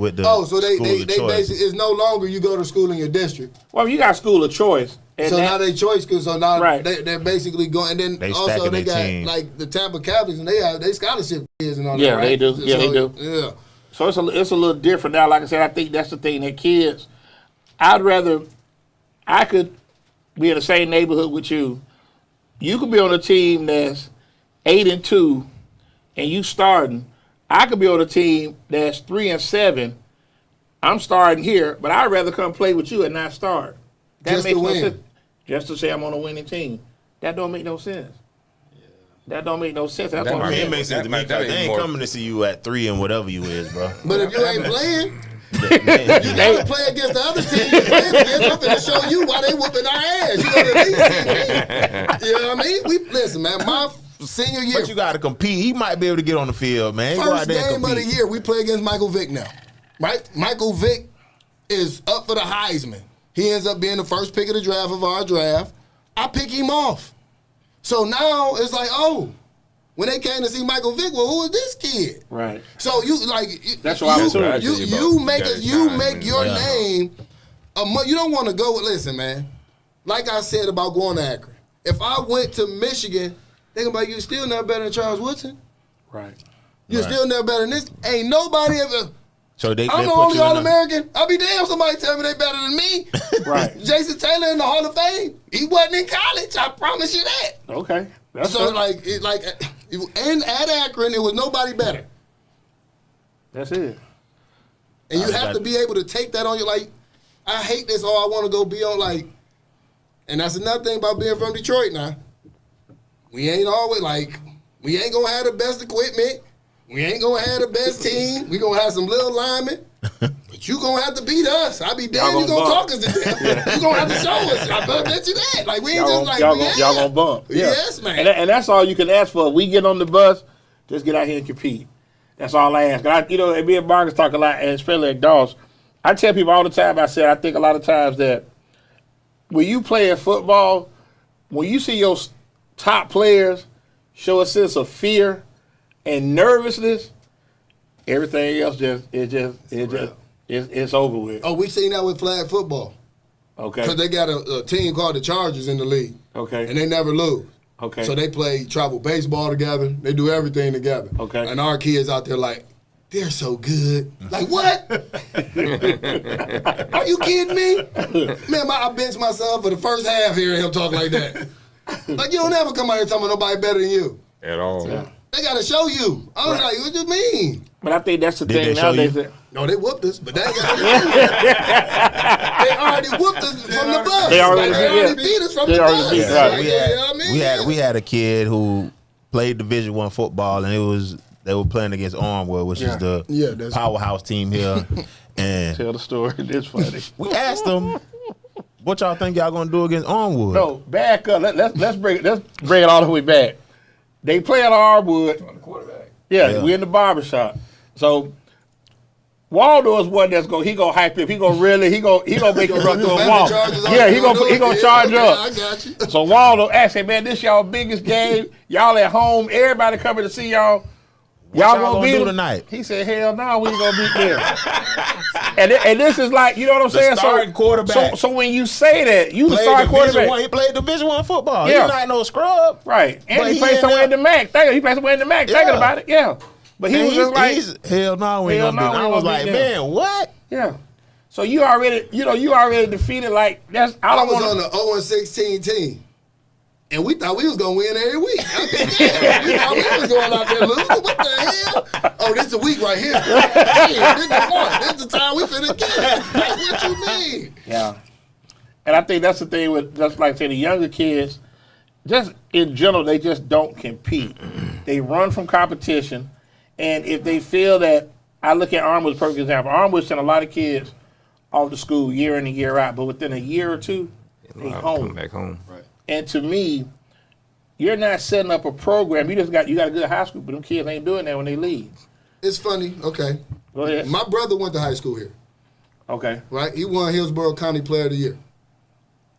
so they basically, it's no longer you go to school in your district. Well, you got school of choice. And so now they choice because now right. they're basically going, and then they also they got team. like the Tampa Catholics and they scholarship kids and all that. Yeah, right? they do. Yeah, they do. Yeah. So it's a little different now. Like I said, I think that's the thing that kids. I could be in the same neighborhood with you. You could be on a team that's 8-2, and you starting. I could be on a team that's 3-7. I'm starting here, but I'd rather come play with you and not start. That Just makes to no win. sense. Just to say I'm on a winning team. That don't make no sense. That don't make no sense. That's what I'm It saying. makes sense to me because they ain't coming to see you at 3 and whatever you is, bro. But if you ain't playing, Man, you gotta play against the other team you playing against. I'm finna show you why they whooping our ass. You gotta at least see me. You know what I mean? Listen, man, my senior year, but you got to compete. He might be able to get on the field, man. Go out first there and game of the compete. year, we play against Michael Vick now. Right? Michael Vick is up for the Heisman. He ends up being the first pick of the draft of our draft. I pick him off. So now it's like, oh, when they came to see Michael Vick, well, who is this kid? Right. So you like That's what I was saying. you make your Yeah. name. You don't want to go with. Listen, man. Like I said about going to Akron. If I went to Michigan, think about you still not better than Charles Woodson. Right. You're Right. still never better than this. Ain't nobody ever. So they I'm the put only you in All-American. I'll be damned somebody tell me they better than me. Right. Jason Taylor in the Hall of Fame. He wasn't in college. I promise you that. Okay. That's So it. and at Akron, it was nobody better. That's it. And you have to be able to take that on you. Like, I hate this. Oh, I want to go be on like, and that's another thing about being from Detroit now. We ain't always like, we ain't gonna have the best equipment. We ain't gonna have the best team. We gonna have some little linemen. But you gonna have to beat us. I be damned you gonna talk us to death. You gonna have to show us. I bet you that. Like we ain't just like y'all gonna bump. Yeah. Yes, man. And that's all you can ask for. If we get on the bus, just get out here and compete. That's all I ask. And me and Marcus talk a lot, and especially at Doss. I tell people all the time, I think a lot of times that when you play at football, when you see your top players show a sense of fear and nervousness, everything else it's over with. Oh, we seen that with flag football. Okay. Because they got a team called the Chargers in the league. Okay. And they never lose. Okay. So they play travel baseball together. They do everything together. Okay. And our kids out there like, they're so good. Like, what? Are you kidding me? Man, I benched myself for the first half hearing him talk like that. Like, you don't ever come out here talking about nobody better than you. At all. Yeah. They got to show you. I was like, what you mean? But I think that's the Did thing they show nowadays. you? That, No, they whooped us, but they ain't got They already whooped us from the bus. They already beat us from They the already bus. beat us. Like, Right. you know what I mean? We had a kid who played Division I football, and they were playing against Armwood, which is the that's powerhouse team here. And tell the story. It's funny. we asked them, "What y'all think y'all gonna do against Armwood?" No, back up. Let's bring it all the way back. They play at Armwood. Yeah, we in the barbershop. So Waldo is one that's he gonna hype up. He gonna make you run through a wall. Yeah, he gonna charge up. I got you. So Waldo asked him, man, this y'all biggest game. Y'all at home. Everybody coming to see y'all. y'all gonna gonna beat do them? tonight? He said, hell no, we ain't gonna beat them. and this is like, you know what I'm saying? starting quarterback. So when you say that, you the starting quarterback. He played Division I football. Yeah. He's not no scrub. Right. And But he played somewhere in the MAC. He played somewhere in the MAC. Thinking about it. Yeah. But he was just like, hell no, we ain't hell gonna no, do we it. I ain't was gonna like, beat them. man, what? yeah. So you already defeated. Like that's. I I don't was want on the 0-16 team. And we thought we was going to win every week. I mean, yeah, we thought we was going out there losing. What the hell? Oh, this is the week right here. Damn, this the one. This the time we finna get it. Like, what you mean? Yeah. And I think that's the thing with, just like I said, the younger kids, just in general, they just don't compete. They run from competition. And if they feel that, I look at Armwood's perfect example. Armwood sent a lot of kids off to school year in and year out, but within a year or two, they home. Come back home. Right. And to me, you're not setting up a program. You got a good high school, but them kids ain't doing that when they leave. It's funny. Okay. Go ahead. My brother went to high school here, Okay. right? He won Hillsborough County Player of the Year.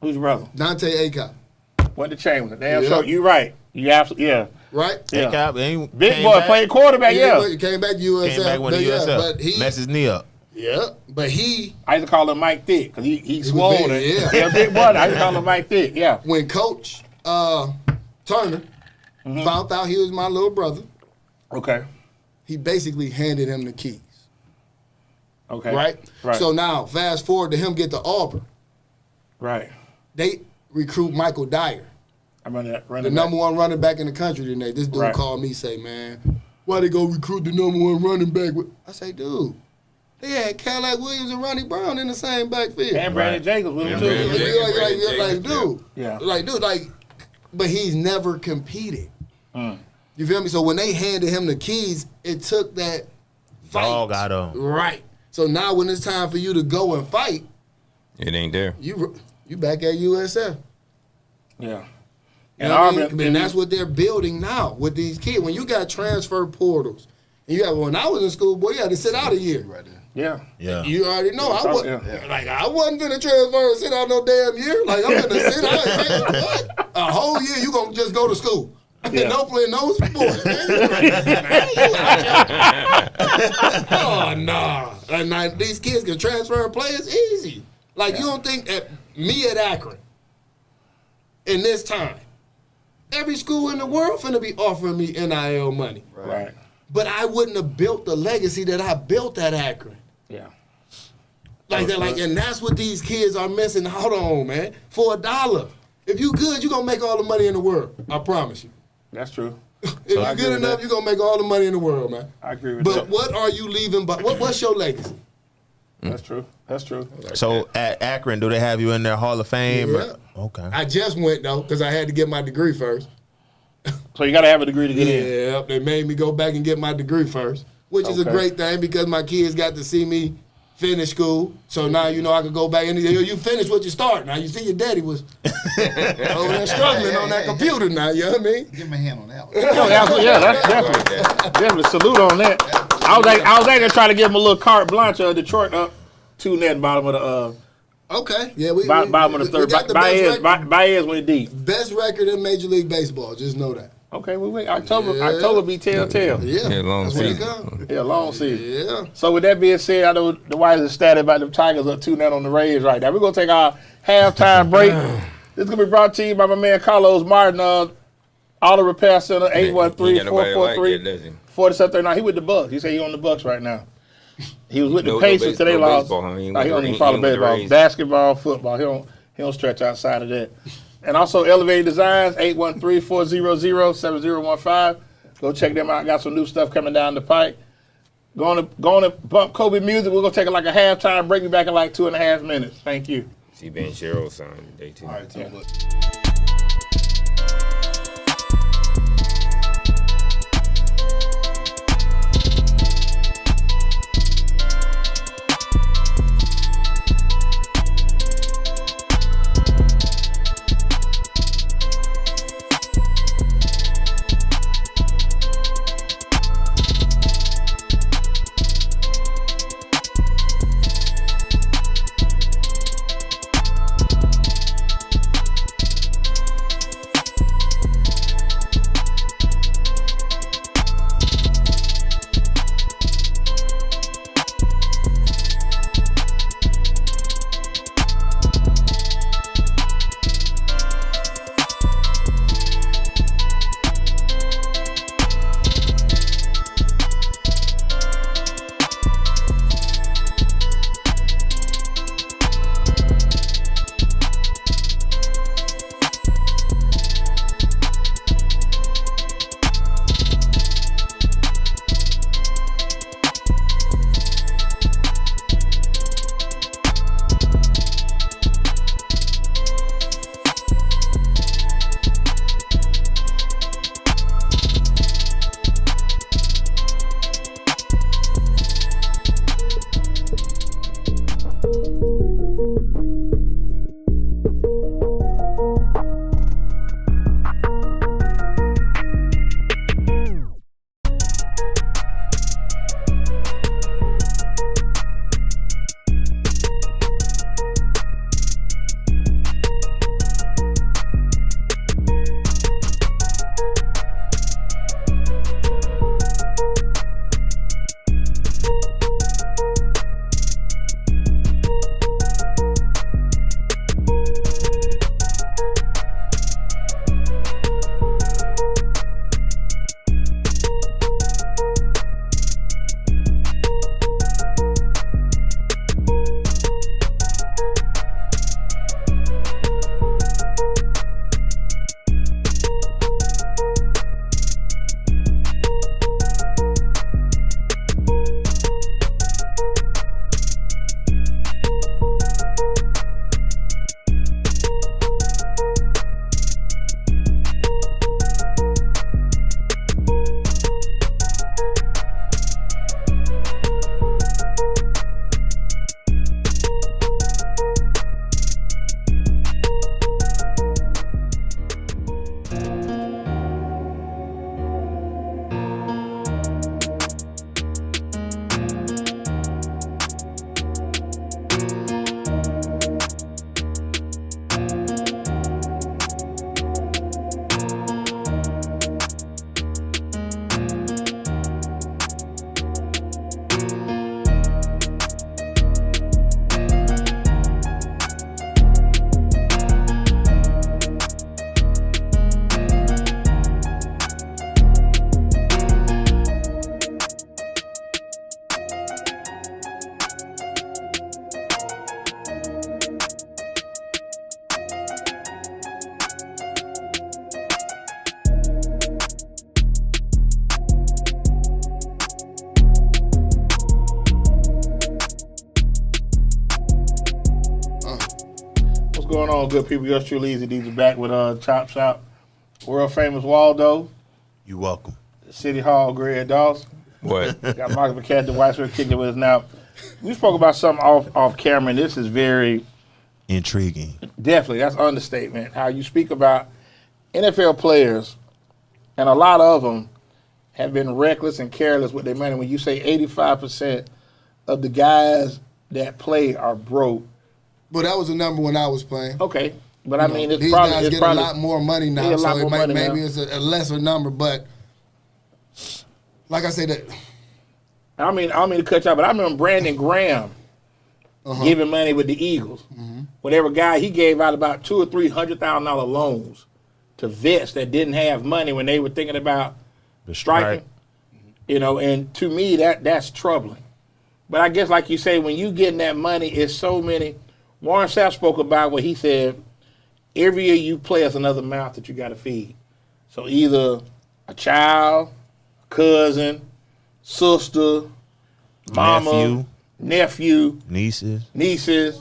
Who's your brother? Dante Acop, Went to Chamberlain. Damn Yeah. sure. You right. You absolutely, yeah. right? Yeah. Cap, ain't- Big came boy back- played quarterback, yeah. He came back to USF. Came back with the but USF. but he, Messed his knee up. but he, I used to call him Mike Thick because he swole. big, yeah. Yeah, big boy. I used to call him Mike Thick, yeah. when Coach Turner found out he was my little brother, Okay. he basically handed him the keys. Okay. Right? Right. So now, fast forward to him get to Auburn. Right. They recruit Michael Dyer, I'm running the number one running back in the country today. This dude Right. called me, say, man, why they go recruit the number one running back? I say, dude, they had Cadillac Williams and Ronnie Brown in the same backfield. And Brandon Jacobs with him, too. Brandon Jacobs. Like, dude. Yeah. Like, dude, like, but he's never competed. Mm. You feel me? So when they handed him the keys, it took that fight. Dog got him. Right. So now when it's time for you to go and fight, It ain't there. you back at USF. Yeah. You And know what I mean? Auburn, And that's what they're building now with these kids. When you got transfer portals, and you got, when I was in school, boy, you had to sit out a year. Right there. yeah. Yeah. You already know. Yeah. I wasn't gonna transfer and sit out no damn year. Like, I'm gonna sit out and what? A whole year you gonna just go to school. Yeah. Don't play no sports, man. You crazy, man. You out here. Oh, nah. And now these kids can transfer and play. It's easy. Like, you don't think that me at Akron, in this time, every school in the world finna be offering me NIL money. Right. But I wouldn't have built the legacy that I built at Akron. Yeah. Like that, and that's what these kids are missing out on, man. For $1. If you good, you gonna make all the money in the world. I promise you. That's true. If you I agree good with enough, that. you gonna make all the money in the world, man. I agree with But that. what are you leaving? But what's your legacy? That's true. That's true. So at Akron, do they have you in their Hall of Fame? Yeah. Okay. I just went though because I had to get my degree first. So you got to have a degree to get in. Yeah, they made me go back and get my degree first, which is a Okay. great thing because my kids got to see me finish school. So now you know I could go back and you finish what you start. Now you see your daddy was over there struggling on that computer. Now you know what I mean? Give me a hand on that one. Oh, absolutely. Yeah, that's definitely salute on that. I was actually trying to give him a little carte blanche. Detroit up 2 net bottom of the Okay, yeah, we bottom of the we third. got the best record. Baez went deep. Best record in Major League Baseball. Just know that. Okay, we wait. October Yeah. October be telltale. Yeah, Yeah, long that's what it season. comes. Yeah, long season. Yeah. So with that being said, I know the Whites are ecstatic about the Tigers up 2 net on the Rays right now. We're gonna take our halftime break. This is gonna be brought to you by my man Carlos Martin. Auto Repair Center, He ain't got nobody like that, 813-443-4739. does he? He with the Bucks. He said he on the Bucks right now. He was with the No Pacers till they lost. baseball, huh? He ain't Nah, he with don't the- even follow he ain't with the baseball. Rays. Basketball, football. He don't stretch outside of that. And also Elevated Designs, 813-400-7015. Go check them out. Got some new stuff coming down the pike. Going to bump Kobe music. We're going to take like a halftime break. Be back in like 2.5 minutes. Thank you. See Ben Sherrill's son today, too. All right, too much. going on, good people? Yours truly, Easy D's back with Chop Shop. World famous Waldo. You welcome. City Hall, Greg Dawson. What? Got Marcus McCants, Dwight kicking with us now. We spoke about something off camera, and this is very intriguing. Definitely, that's understatement. How you speak about NFL players, and a lot of them have been reckless and careless with their money. When you say 85% of the guys that play are broke. But that was a number when I was playing. Okay, but I mean, these guys get a lot more money now, so it maybe it's a lesser number. But like I said, that I don't mean to cut you out, but I remember Brandon Graham giving money with the Eagles. Whatever guy, he gave out about $200,000 or $300,000 loans to vets that didn't have money when they were thinking about striking. Right. And to me, that's troubling. But I guess, like you say, when you getting that money, it's so many. Warren Sapp spoke about what he said, every year you play is another mouth that you got to feed. So either a child, cousin, sister, mama, nephew, nieces,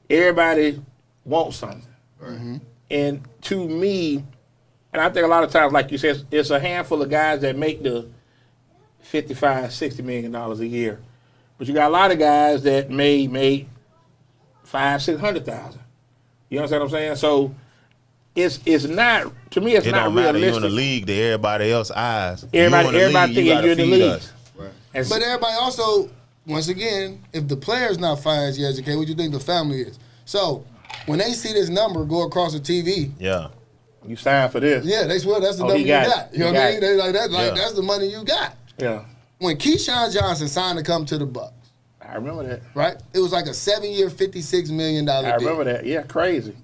everybody wants something. Mm-hmm. And to me, and I think a lot of times, like you said, it's a handful of guys that make the $55, $60 million a year. But you got a lot of guys that may make $500,000, $600,000. You understand what I'm saying? So it's not, to me, it's It not don't matter. realistic. You in the league to everybody else's eyes. Everybody thinking you're in the league. Us. Right. But everybody also, once again, if the player's not financially educated, what do you think the family is? So when they see this number go across the TV, Yeah. You signed for this. yeah, they swear that's the number he you got got. it. You know He what I got mean? it. They like that, Yeah. that's the money you got. Yeah. When Keyshawn Johnson signed to come to the Bucs, I remember that. right? It was like a 7-year, $56 million deal. I remember that. Yeah, crazy.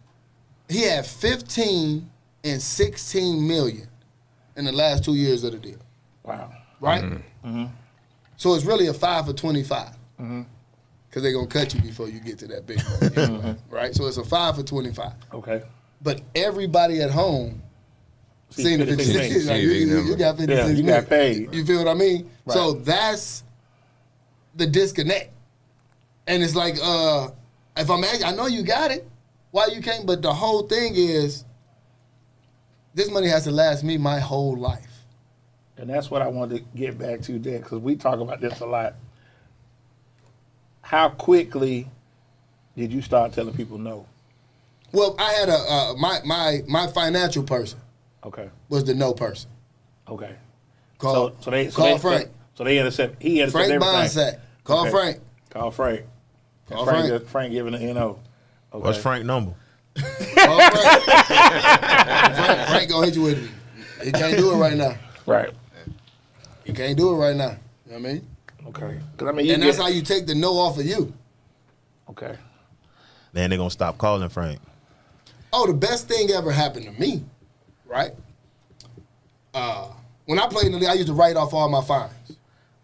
He had 15 and 16 million in the last 2 years of the deal, Wow. right? So it's really a 5 for 25. Because they're going to cut you before you get to that big money, right? So it's a 5 for 25. Okay. But everybody at home seen the 56 56. Like, million. you got 56 Yeah, you million. got paid. You feel what I mean? Right. So that's the disconnect. And it's like, if I'm asking, I know you got it. Why you can't? But the whole thing is, this money has to last me my whole life. And that's what I wanted to get back to there, because we talk about this a lot. How quickly did you start telling people no? Well, I had my financial person Okay. was the no person. Okay. Call Call Frank. So they intercept. He intercepted Frank everything. Bonsack. Call Okay. Frank. Call Frank. Call Frank. Frank. Frank giving the NO. Okay. What's Frank's number? Call Frank. Frank gonna hit you with it. He can't do it right now. Right. He can't do it right now. You know what I mean? Okay. 'Cause I mean, you And that's how you take the no off of you. Okay. Then they're gonna stop calling Frank. Oh, the best thing ever happened to me, right? When I played in the league, I used to write off all my fines.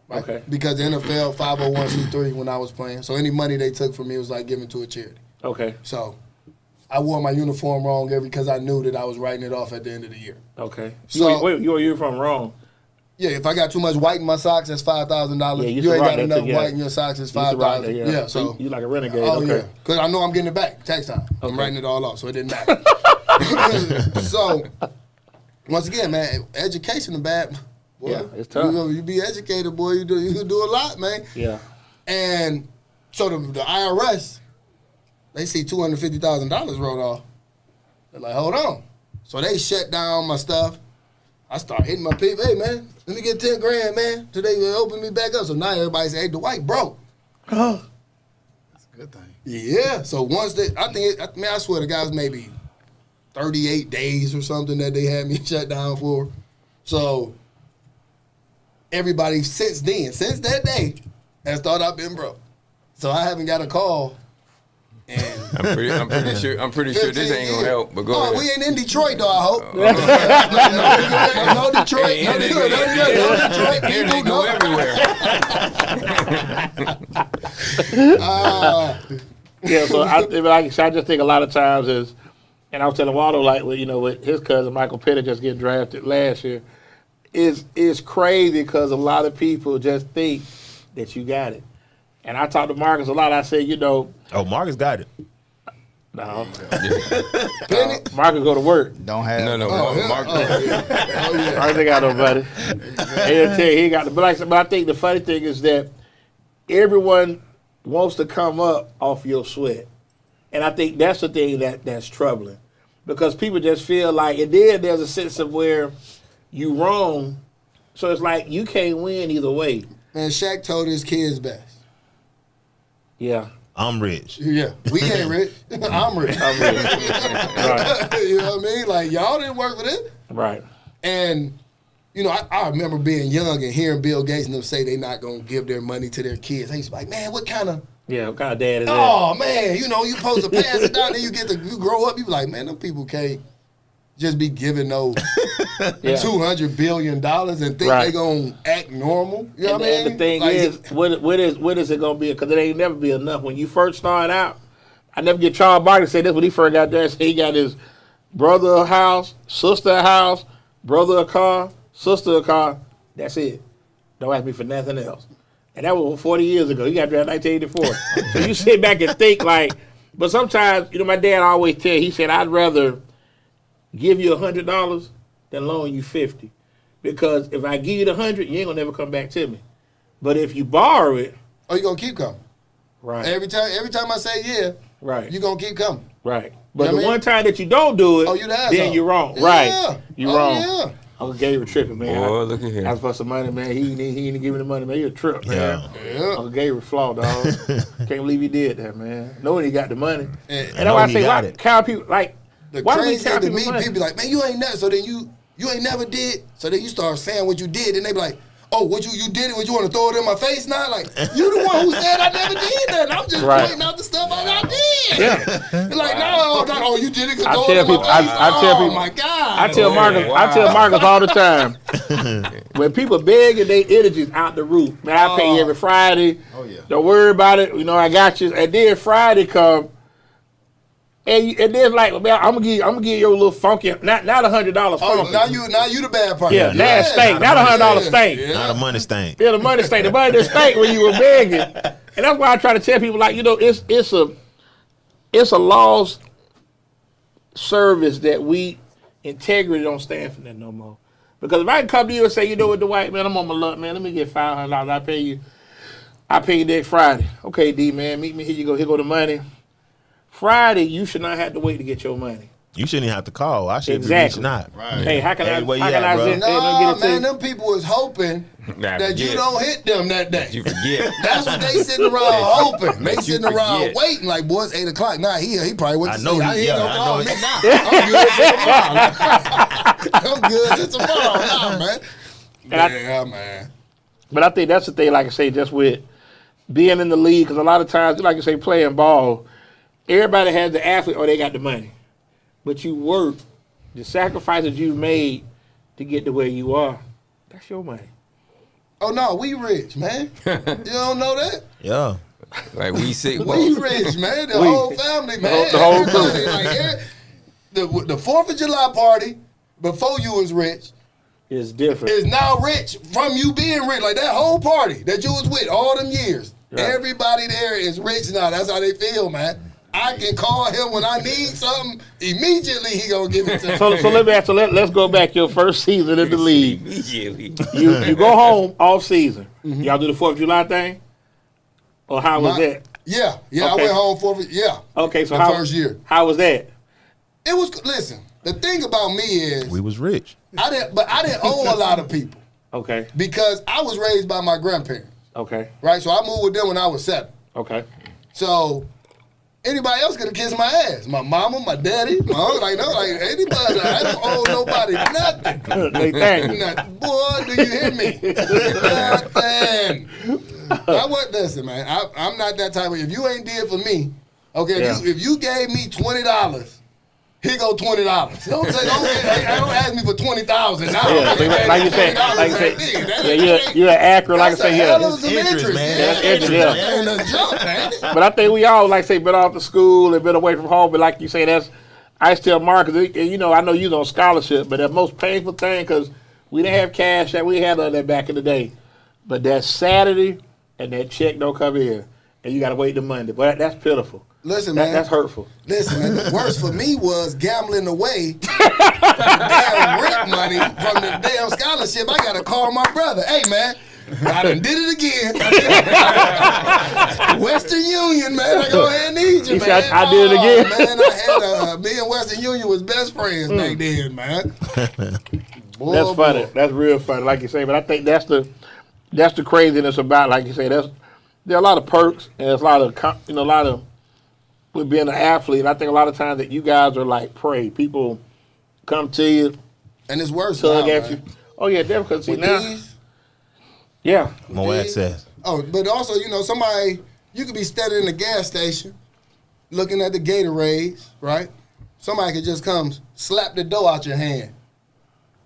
Right? Okay. Because the NFL 501c3 when I was playing. So any money they took from me was like given to a charity. Okay. So I wore my uniform wrong because I knew that I was writing it off at the end of the year. Okay. So- you were from wrong. Yeah, if I got too much white in my socks, that's $5,000. Yeah, you You ain't should write got that enough together. white in your socks, it's You should write $5,000. that, Yeah, so you like a renegade. Oh Okay. yeah, because I know I'm getting it back tax time. I'm Okay. writing it all off, so it didn't matter. So once again, man, education is bad. Boy, Yeah, it's tough. You be educated, boy. You do a lot, man. Yeah. And so the IRS, they see $250,000 rolled off. They're like, hold on. So they shut down my stuff. I start hitting my people. Hey, man, let me get 10 grand, man. Today they open me back up. So now everybody say, hey, Dwight broke. That's a good thing. Yeah. So once they, I swear the guys maybe 38 days or something that they had me shut down for. So everybody since that day, has thought I've been broke. So I haven't got a call. And I'm pretty sure this ain't gonna help. But go ahead. we ain't in Detroit though, I hope. No Detroit. Hey, No Detroit Here they people. go No. everywhere. Yeah, so I just think a lot of times is, and I was telling Waldo, like, well, with his cousin Michael Pittman just getting drafted last year, is crazy because a lot of people just think that you got it. And I talked to Marcus a lot. I said, Oh, Marcus got it. no, Penny? Marcus go to work. Don't have No. Mark. Marcus ain't got nobody. He'll tell you he got the. But I think the funny thing is that everyone wants to come up off your sweat. And I think that's the thing that's troubling. Because people just feel like, and then there's a sense of where you wrong, so it's like you can't win either way. Man, Shaq told his kids best. Yeah. I'm rich. Yeah, we ain't rich. I'm rich. I'm rich. Right. You know what I mean? Like, y'all didn't work for this. Right. And, I remember being young and hearing Bill Gates and them say they not going to give their money to their kids. I used to be like, man, what kind of... Yeah, what kind of dad is that? Oh, man, you supposed to pass it down, then you grow up, you be like, man, them people can't just be giving no Yeah. $200 billion and think Right. they gonna act normal. You know And, what I mean? and the thing Like, is, what is it gonna be? Because it ain't never be enough. When you first start out, I never get Charles Barkley say this when he first got there. So he got his brother a house, sister a house, brother a car, sister a car. That's it. Don't ask me for nothing else. And that was 40 years ago. He got drafted in 1984. So you sit back and think like, but sometimes, my dad always tell, he said, I'd rather give you $100 than loan you 50. Because if I give you the 100, you ain't gonna never come back to me. But if you borrow it, oh, you gonna keep coming. right, Every time I say yeah, right, you gonna keep coming. right. But You know the what I one mean? time that you don't do it, Oh, you the asshole. then you're wrong. Yeah. Right, you're Oh, wrong. yeah. Uncle Gabriel tripping, man. Boy, look at here. I was for some money, man. He didn't give me the money, man. He a trip, man. Yeah. Uncle Gabriel flawed, dog. Can't believe he did that, man. Knowing he got the money. And And that's why I he say, got why it. count people, like, The why do we crazy thing count to people's me, money? people be like, man, you ain't never. So then you ain't never did. So then you start saying what you did, and they be like, oh, what you did it? What you want to throw it in my face now? Like you the one who said I never did that. I'm just Right. pointing out the stuff I did. Yeah. They're like, no, you did it. 'Cause I throw tell it in my people- face. I tell oh people- my God. I tell Marcus, wow. I tell Marcus all the time. When people beg and they energies out the roof, man, I pay you every Friday. Oh, yeah. Don't worry about it. I got you. And then Friday come, and then like, man, I'm gonna give you your little funky, not $100 funky. Oh, now you the bad part. Yeah, now it stink. Not $100 stink. Yeah. Not a money stain. Yeah, the money stink. The money that stink when you were begging, and that's why I try to tell people like, it's a lost service that integrity don't stand for that no more. Because if I can come to you and say, you know what, Dwight, man, I'm on my luck, man. Let me get $500. I pay you next Friday. Okay, D, man, meet me here. You go. Here go the money. Friday, you should not have to wait to get your money. You shouldn't even have to call. I should Exactly. be reaching out. Right. Hey, how can Hey, I? where you How can at, I bro? send? No, get it to man, you? them people is hoping Nah, that you forget. don't hit them that day. You forget. That's what they sitting around hoping. They You sitting around forget. waiting like, boy, it's 8 o'clock. Nah, he probably went I to know sleep. he- He ain't gonna I call know me. he- I'm good till tomorrow. Nah, man. And I- Yeah, man. But I think that's the thing, like I say, just with being in the league, because a lot of times, like you say, playing ball, everybody has the athlete or they got the money. But you work, the sacrifices you made to get to where you are, that's your money. Oh, no, we rich, man. You don't know that? Yeah. Like we say, We rich, man. The We- whole family, man. the whole Everybody, like, the 4th of July party, before you was rich, It's different. is now rich from you being rich. Like that whole party that you was with all them years. Right. Everybody there is rich now. That's how they feel, man. I can call him when I need something. Immediately he gonna give it to me. So let me ask you, let's go back your first season in the league. immediately. You go home off season. Y'all do the 4th of July thing? Or how was that? Yeah, Okay. I went home for yeah. Okay, so The how first year. How was that? It was listen. The thing about me is We was rich. I didn't owe a lot of people Okay. because I was raised by my grandparents, Okay. right? So I moved with them when I was 7. Okay. So anybody else could have kissed my ass. My mama, my daddy, my uncle, anybody. I don't owe nobody nothing. They thank you. Nothing. Boy, do you hear me? Nothing. I wasn't listen, man. I'm not that type of. If you ain't did for me, okay. Yeah. If you gave me $20, here go $20. Don't ask me for 20,000. Now, Yeah, so like you said, you're an actor. Like I say, yeah. Hell of some Interest, interest, man. yeah. That's interest, yeah. That ain't a joke, man. But I think we all, like say, been off to school and been away from home. But like you say, I still Marcus. I know you was on scholarship, but the most painful thing because we didn't have cash that we had on that back in the day. But that Saturday and that check don't come in, and you got to wait till Monday. But that's pitiful. Listen, man. That's hurtful. Listen, man, the worst for me was gambling away the damn rent money from the damn scholarship. I got to call my brother. Hey, man, I done did it again. Western Union, man, I go ahead and need you, He man. said, I did it again. Man, I had me and Western Union was best friends back then, man. Boy, That's funny. boy. That's real funny, like you say. But I think that's the craziness about, like you say. There are a lot of perks and there's a lot of with being an athlete. I think a lot of times that you guys are like prey. People come to you, And it's worse tug now, at man. you. Oh yeah, definitely. See With now, these, yeah, More These- access. Oh, but also, somebody, you could be standing in the gas station looking at the Gatorades, right? somebody could just come slap the dough out your hand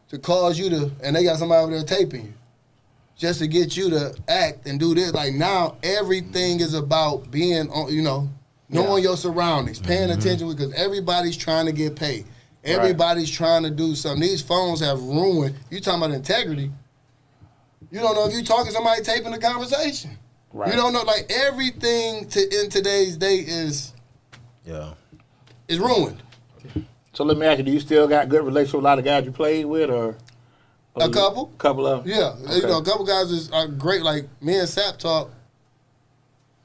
to cause you to, and they got somebody over there taping you, just to get you to act and do this. Like now, everything is about being on, knowing your surroundings, paying attention, because everybody's trying to get paid. Everybody's trying to do something. These phones have ruined. You talking about integrity? You don't know if you talking to somebody taping the conversation. Right. You don't know, like everything in today's day is ruined. So let me ask you: do you still got good relationship with a lot of guys you played with, or a couple? Couple of them? Yeah, okay. A couple guys are great. Like me and Sap talk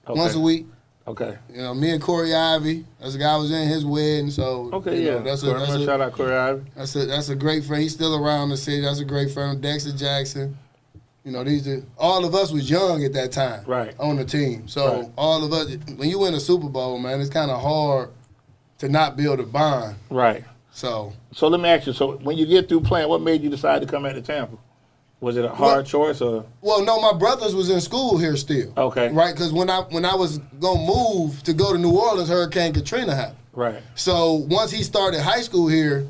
once a week. Okay. Me and Corey Ivy. That's a guy I was in his wedding. So that's a shout out Corey Ivy. That's a great friend. He's still around the city. That's a great friend. Dexter Jackson. All of us was young at that time, right, on the team. So all of us, when you win a Super Bowl, man, it's kind of hard to not build a bond. Right. So let me ask you. So when you get through playing, what made you decide to come back to Tampa? Was it a hard choice or? Well, no, my brothers was in school here still. Okay. Right, because when I was gonna move to go to New Orleans, Hurricane Katrina happened. Right. So once he started high school here,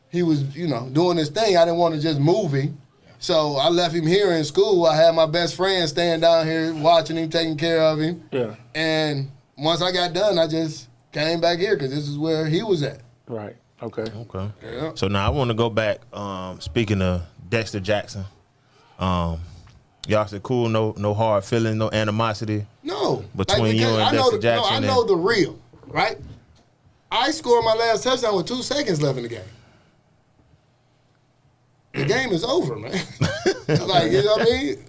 he was doing his thing. I didn't want to just move him. So I left him here in school. I had my best friend staying down here watching him, taking care of him. Yeah. And once I got done, I just came back here because this is where he was at. Right. Okay. Yeah. So now I want to go back. Speaking of Dexter Jackson, y'all said cool, no hard feelings, no animosity. No. Between you and Dexter Jackson. I know the real, right? I scored my last touchdown with 2 seconds left in the game. The game is over, man. Like, you know what I mean?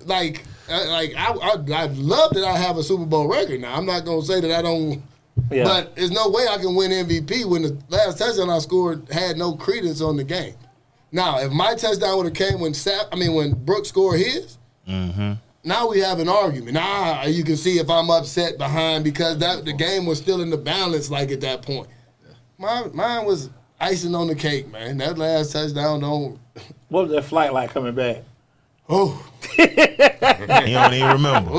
I love that I have a Super Bowl record now. I'm not going to say that I don't. Yeah. But there's no way I can win MVP when the last touchdown I scored had no credence on the game. Now, if my touchdown would have came when Brooks scored his, now we have an argument. Now you can see if I'm upset behind because the game was still in the balance like at that point. Mine was icing on the cake, man. That last touchdown don't. What was that flight like coming back? Oh. You don't even remember.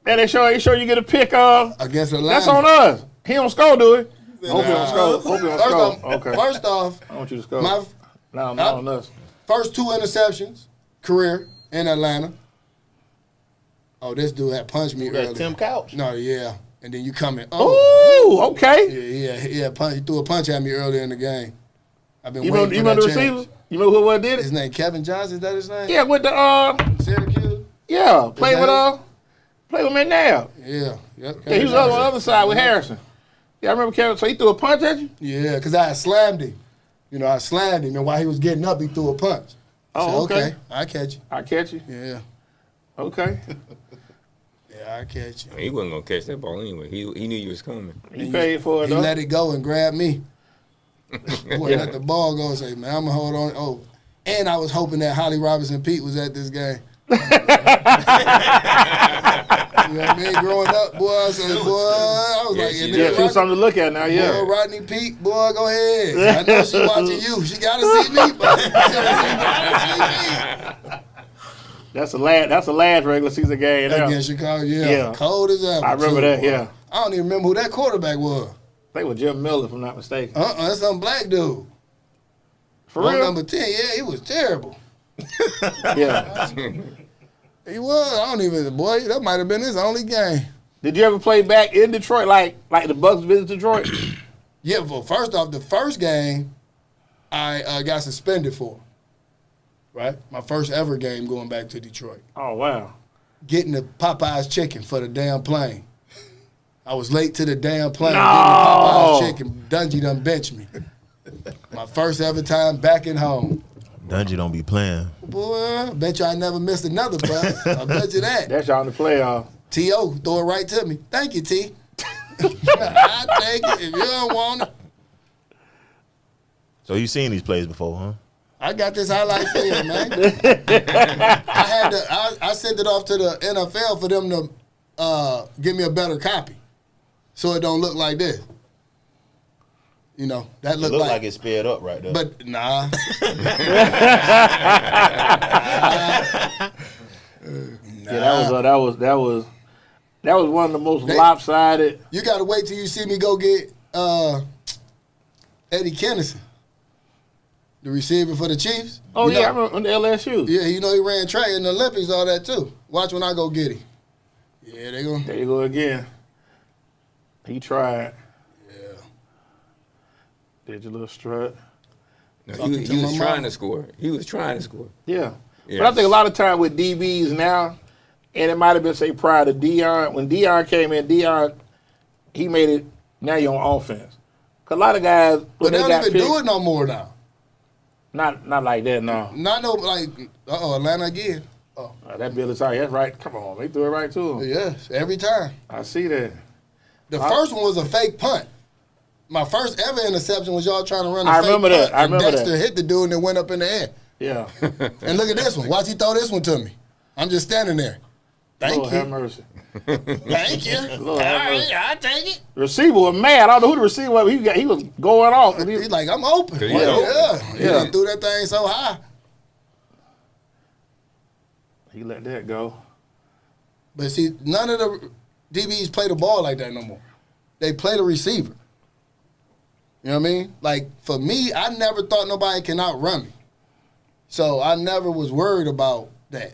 Man, they show you get a pick against Atlanta. That's on us. He don't score, do it? Hope he don't score. Okay. First off, I want you to score. No, not on us. First 2 interceptions, career in Atlanta. Oh, this dude had punched me earlier. Tim Couch? No, yeah. And then you come in. Oh, okay. Yeah. He threw a punch at me earlier in the game. I've been waiting for that You know the receiver? You know who did it? His name Kevin Johnson. Is that his name? Yeah, with the Syracuse. Yeah, play with McNabb. Yeah. Yep. Yeah, he was on the other side with Harrison. Yeah, I remember Kevin. So he threw a punch at you? Yeah, because I had slammed him. I slammed him, and while he was getting up, he threw a punch. Oh, okay. I catch you. I catch you. Yeah. Okay. Yeah, I catch you. He wasn't gonna catch that ball anyway. He knew you was coming. He paid for it. He let it go and grabbed me. Let the ball go and say, "Man, I'm gonna hold on." Oh, and I was hoping that Holly Robinson Pete was at this game. You know what I mean? Growing up, boy, I said, boy, I was like, yeah, something to look at now, yeah. Boy, Rodney Peake, boy, go ahead. I know she watching you. She gotta see me, but she gotta see me. That's the last regular season game. Against Chicago, yeah. Cold as ever. I remember that, yeah. I don't even remember who that quarterback was. I think it was Jim Miller, if I'm not mistaken. That's some black dude. For real? Number 10, yeah, he was terrible. Yeah. He was. I don't even, boy, that might have been his only game. Did you ever play back in Detroit, like the Bucs visit Detroit? Yeah, well, first off, the first game I got suspended for. Right? My first ever game going back to Detroit. Oh, wow. Getting the Popeyes chicken for the damn plane. I was late to the damn plane. No. Getting the Popeyes chicken. Dungy done benched me. My first ever time back at home. Dungy don't be playing. Boy, I bet you I never missed another bus. I bet you that. That's y'all in the playoff. T.O. throw it right to me. Thank you, T. I take it if you don't want it. So you seen these plays before, huh? I got this highlight film, man. I sent it off to the NFL for them to give me a better copy, so it don't look like this. You know, that look like it's sped up right there. But nah. Yeah, that was. That was one of the most lopsided. You got to wait till you see me go get Eddie Kennison, the receiver for the Chiefs. Oh, yeah, I remember on the LSU. Yeah, you know he ran track in the Olympics, all that too. Watch when I go get him. Yeah, they go. There you go again. He tried. Yeah. Did your little strut. No, he was trying to score. He was trying to score. Yeah. Yes. But I think a lot of time with DBs now, and it might have been, say, prior to Deion, when Deion came in, he made it, now you're on offense. Because a lot of guys, But they got don't even picked, do it no more now. Not like that, no. Not no, like, Atlanta again. Oh. That Billy sorry, that's right. Come on, they threw it right to him. Yes, every time. I see that. The first one was a fake punt. My first ever interception was y'all trying to run a I fake remember punt. that. I remember and Dexter that. hit the dude and it went up in the air. Yeah. And look at this one. Watch he throw this one to me. I'm just standing there. Thank Lord have you. mercy. Thank you. Lord have mercy. I'll take it. The receiver was mad. I don't know who the receiver was. He was going off. He's like, I'm open. He Yeah. open. He done threw that thing so high. He let that go. But see, none of the DBs play the ball like that no more. They play the receiver. You know what I mean? Like, for me, I never thought nobody can outrun me. So I never was worried about that.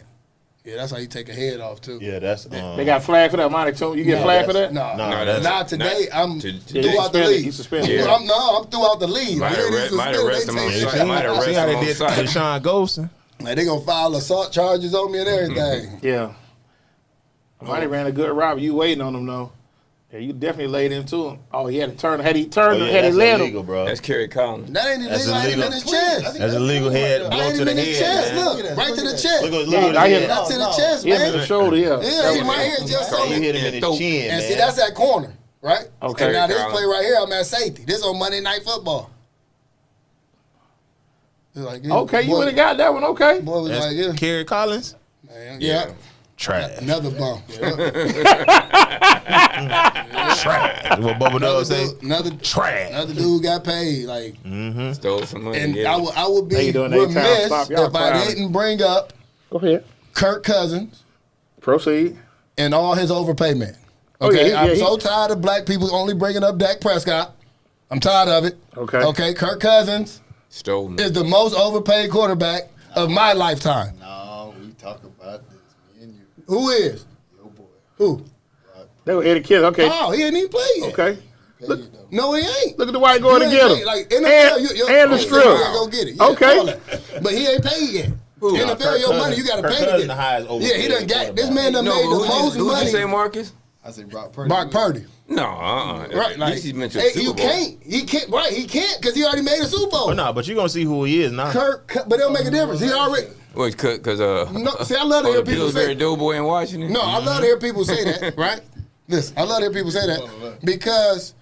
Yeah, that's how you take a head off, too. Yeah, that's. They got flag for that, Monty, too. You get flag for that? No, that's- not today. I'm to- throughout the suspended. league. He's suspended. Yeah. I'm throughout the league. Might He ain't even have suspended. arrested They him on take- site. Might have See how they arrested did him on site. Deshaun Golson? Like, they gonna file assault charges on me and everything. Yeah. Monty ran a good route. You waiting on him, though. Yeah, you definitely laid into him. Oh, he had to turn. Had he turned, Oh, yeah, had he that's led illegal, him. bro. That's Kerry Collins. That ain't That's illegal. I ain't illegal. in his chest. That's a legal head I blow ain't to even the in his chest. head. Look, right to the chest. Look, look, Yeah, look, I hear look. that. That's to the chest, Yeah, in the man. shoulder, yeah. Yeah, he right here just so. You hit him in his Throat. chin, And man. see, that's that corner, right? Okay. And now this Collins. play right here, I'm at safety. This on Monday Night Football. It's like, yeah, Okay, you boy- would have got that one. Okay. Boy was That's like, yeah, Kerry Collins? man, yeah. Trash. Another bump. Yeah. Trash. What Bubba Dog say? Another Trash. Another dude got paid. Like, Stole some money. and yeah. I would How be you doing, A-Town? remiss Stop. Y'all if I proud. didn't bring up Go ahead. Kirk Cousins Proceed. and all his overpayment. Oh, yeah, Okay, I'm he- so tired of black people only bringing up Dak Prescott. I'm tired of it. Okay. Okay, Kirk Cousins Stolen. is the most overpaid quarterback of my lifetime. No, we talk about this, me and you. Who is? Your boy. Who? They were Eddie Kidd. Okay. Oh, he ain't even played yet. Okay. Look, no, he ain't. Look at the white going to You get ain't him. paid. Like NFL, and the strip. Go get it. Yeah, Okay. all that. But he ain't paid yet. NFL, Kirk your money, Cousins- you got to Kirk pay to Cousins get. the highest Yeah, he done overpaid got this quarterback. man done No, made but the who'd most you money. say, Marcus? I say Brock Purdy. Brock Purdy. No, Right, At like, least he's mentioned hey, Super you Bowl. can't. He can't. Right, he can't because he already made a Super Bowl. Oh, no, but you're going to see who he is now. But it don't make a difference. He already. Wait, because No, see, I love to hear the people Pillsbury say. Doughboy in Washington. No, I love to hear people say that. Right? Listen, I love to hear people say that because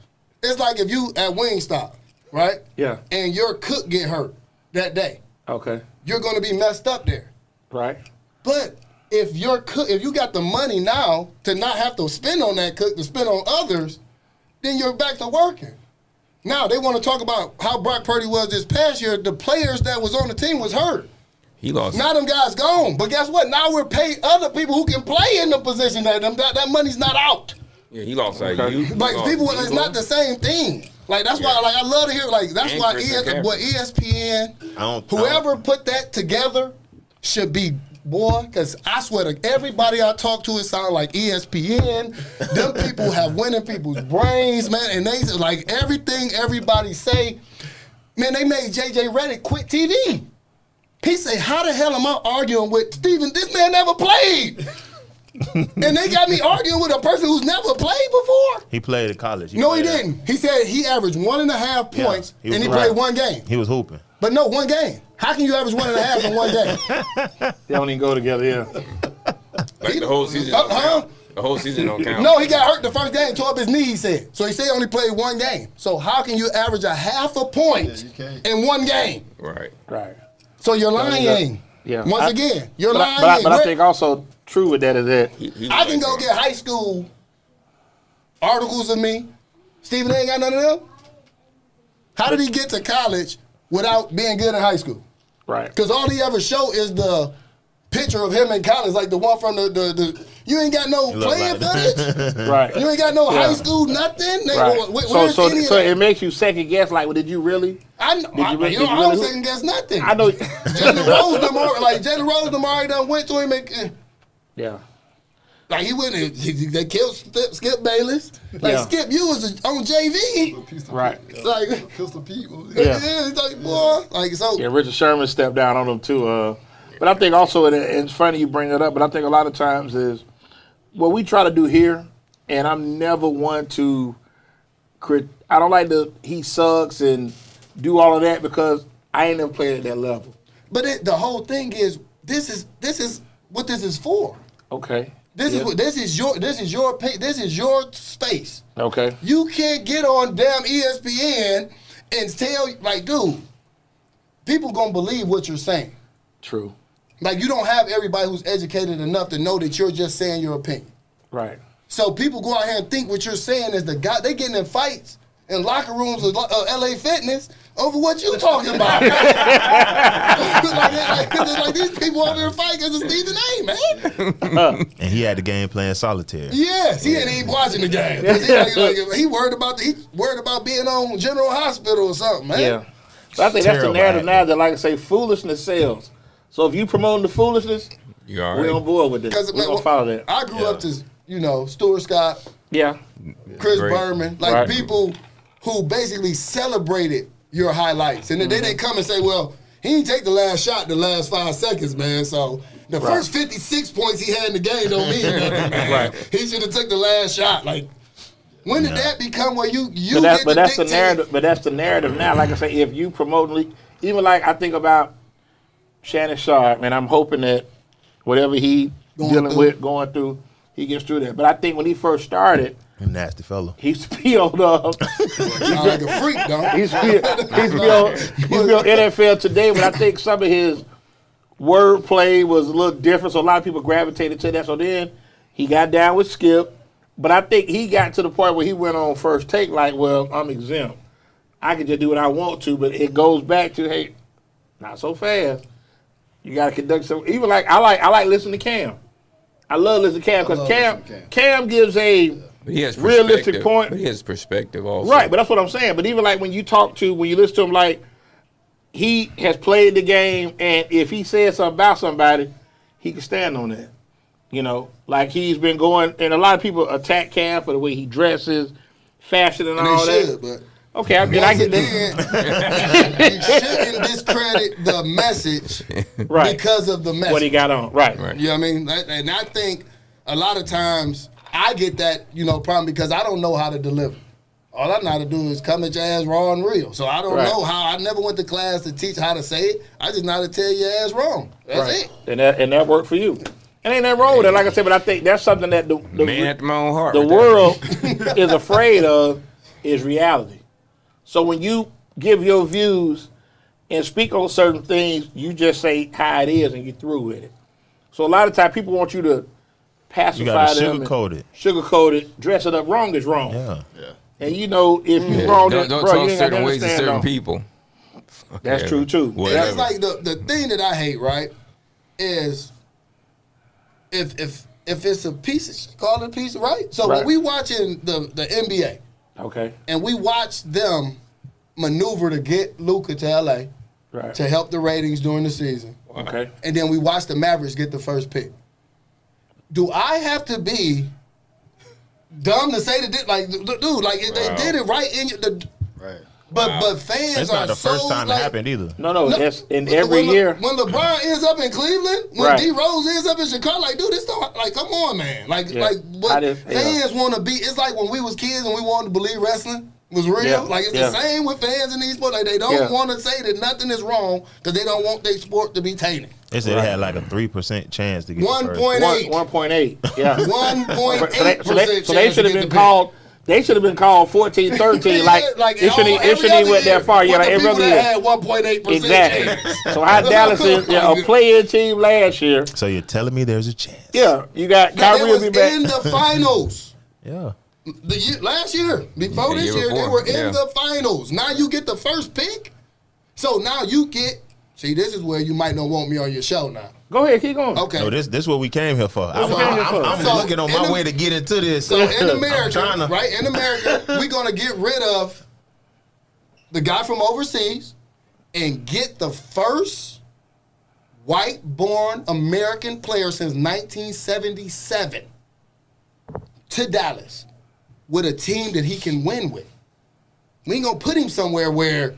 it's like if you at Wingstop, right? Yeah. And your cook get hurt that day, Okay. you're gonna be messed up there. Right. But if you got the money now to not have to spend on that cook to spend on others, then you're back to working. Now they want to talk about how Brock Purdy was this past year. The players that was on the team was hurt. He lost. Now them guys gone. But guess what? Now we're paying other people who can play in the position that that money's not out. Yeah, he lost like Okay. you. Like people, it's not the same thing. Like that's why, like I love to hear. Like that's And why Christian ESPN, I don't- whoever put that together, should be boy. Because I swear to everybody I talk to, it sounds like ESPN. Them people have winning people's brains, man, and they like everything everybody say. Man, they made JJ Redick quit TV. He say, "How the hell am I arguing with Steven? This man never played." And they got me arguing with a person who's never played before. He played at college. No, he played at- didn't. He said he averaged 1.5 Yeah, points, he was and he right. played one game. He was hooping. But no, one game. How can you average 1.5 in one game? They don't even go together. Yeah. Like the whole season. Don't Huh? count. The whole season don't count. No, he got hurt the first game, tore up his knee, he said. So he said he only played one game. So how can you average 0.5 point you can't. in one game? Right. Right. So you're lying. Yeah. Once again, you're lying. But I think also true with that is that He I can was go like, get high school articles of me. Steven ain't got none of them. How did he get to college without being good in high school? right. Because all he ever show is the picture of him in college, like the one from the You ain't got no playing footage. Right. You ain't got no high school nothing. Right. So it makes you second guess. Like, well, did you really? I don't second guess nothing. I know. Jalen Rose already done went to him and. Yeah. Like he went and they killed Skip Bayless. Like Skip, you was on JV. Right. Like Pistol Pete. Yeah. He's like, boy. Like so. Yeah, Richard Sherman stepped down on them too. But I think also, and it's funny you bring it up, but I think a lot of times is what we try to do here, and I'm never one to I don't like he sucks and do all of that because I ain't never played at that level. But the whole thing is this is what this is for. Okay. This is your space. Okay. You can't get on damn ESPN and tell like, dude, people gonna believe what you're saying. True. Like you don't have everybody who's educated enough to know that you're just saying your opinion. Right. So people go out here and think what you're saying is the guy. They getting in fights in locker rooms of LA Fitness over what you talking about. like these people over here fighting because it's Stephen A, man. And he had the game playing solitaire. Yes, he ain't even watching the game. He worried about being on General Hospital or something, man. Yeah. So I think that's the narrative now that, like I say, foolishness sells. So if you promoting the foolishness, You all we right? on board with this. We're going to follow that. I grew up to, Stuart Scott, Yeah. Chris Great. Berman, like Right. people who basically celebrated your highlights. And then they didn't come and say, well, he didn't take the last shot in the last 5 seconds, man. So the first 56 points he had in the game don't mean nothing, man. Right. He should have took the last shot. Like, when did that become where you But that's the narrative. But that's the narrative now. Like I say, if you promoting, even like I think about Shannon Sharp, and I'm hoping that whatever he going through, he gets through that. But I think when he first started, Nasty fellow. he spilled up. sound like a freak, dog. He spilled NFL Today, but I think some of his wordplay was a little different, so a lot of people gravitated to that. So then he got down with Skip, but I think he got to the point where he went on First Take like, well, I'm exempt. I can just do what I want to, but it goes back to, hey, not so fast. You got to conduct some. Even like I like listening to Cam. I love listening to Cam because Cam gives a But he has realistic point. But he has perspective also. Right, but that's what I'm saying. But even like when you listen to him, like he has played the game, and if he says something about somebody, he can stand on that. You know, like he's been going, and a lot of people attack Cam for the way he dresses, fashion, and all that. But okay, I get that. You shouldn't discredit the message Right. because of the message. What he got on, right? You know what I mean? And I think a lot of times I get that, problem because I don't know how to deliver. All I know how to do is come at your ass raw and real. So I don't know how. I never went to class to teach how to say it. I just know how to tell your ass wrong. That's it. And that worked for you. And ain't nothing wrong with it. Like I said, but I think that's something that the Man after my own heart. the right there. world is afraid of is reality. So when you give your views and speak on certain things, you just say how it is and you through with it. So a lot of times people want you to pacify You got to them. sugarcoat it. Sugarcoat it. Dress it up. Wrong is wrong. Yeah. And if you wrong, Don't bro, talk you ain't got certain to ways to understand certain them. people. That's true too. Whatever. That's like the thing that I hate, right? Is if it's a piece, call it a piece, right? So when we watching the NBA, Okay. and we watch them maneuver to get Luka to LA Right. to help the ratings during the season, Okay. and then we watch the Mavericks get the first pick. Do I have to be dumb to say that, like, dude, like they did it right in the. Right. But fans It's are not the first so, time like, it happened either. No, that's in when every year. When LeBron ends up in Cleveland, when Right. D Rose ends up in Chicago, like, dude, this don't, like, come on, man. Like what I fans want to be. It's like when we was kids and we wanted to believe wrestling was real. Yeah. Like it's Yeah. the same with fans in these sports. Like they don't want to say that nothing is wrong because they don't want their sport to be tainted. They said they had like a 3% chance to get the first. 1.8. 1.8. Yeah. 1.8%. So they should have been called. They should have been called 14-13. Like it shouldn't even went that far. Yeah, like every other year. Had 1.8%. Exactly. So how Dallas is a play-in team last year. So you're telling me there's a chance? Yeah, you got Now, Kyrie they was will be back. in the finals. Yeah. Last year, before The this year year, they before, were in yeah. the finals. Now you get the first pick. So now you get, see, this is where you might not want me on your show now. Go ahead, keep going. Okay. No, this what we came here for. I'm So, looking on my way to get into this. So in America, trying to- right? In America, we're gonna get rid of the guy from overseas and get the first white-born American player since 1977 to Dallas with a team that he can win with. We ain't gonna put him somewhere where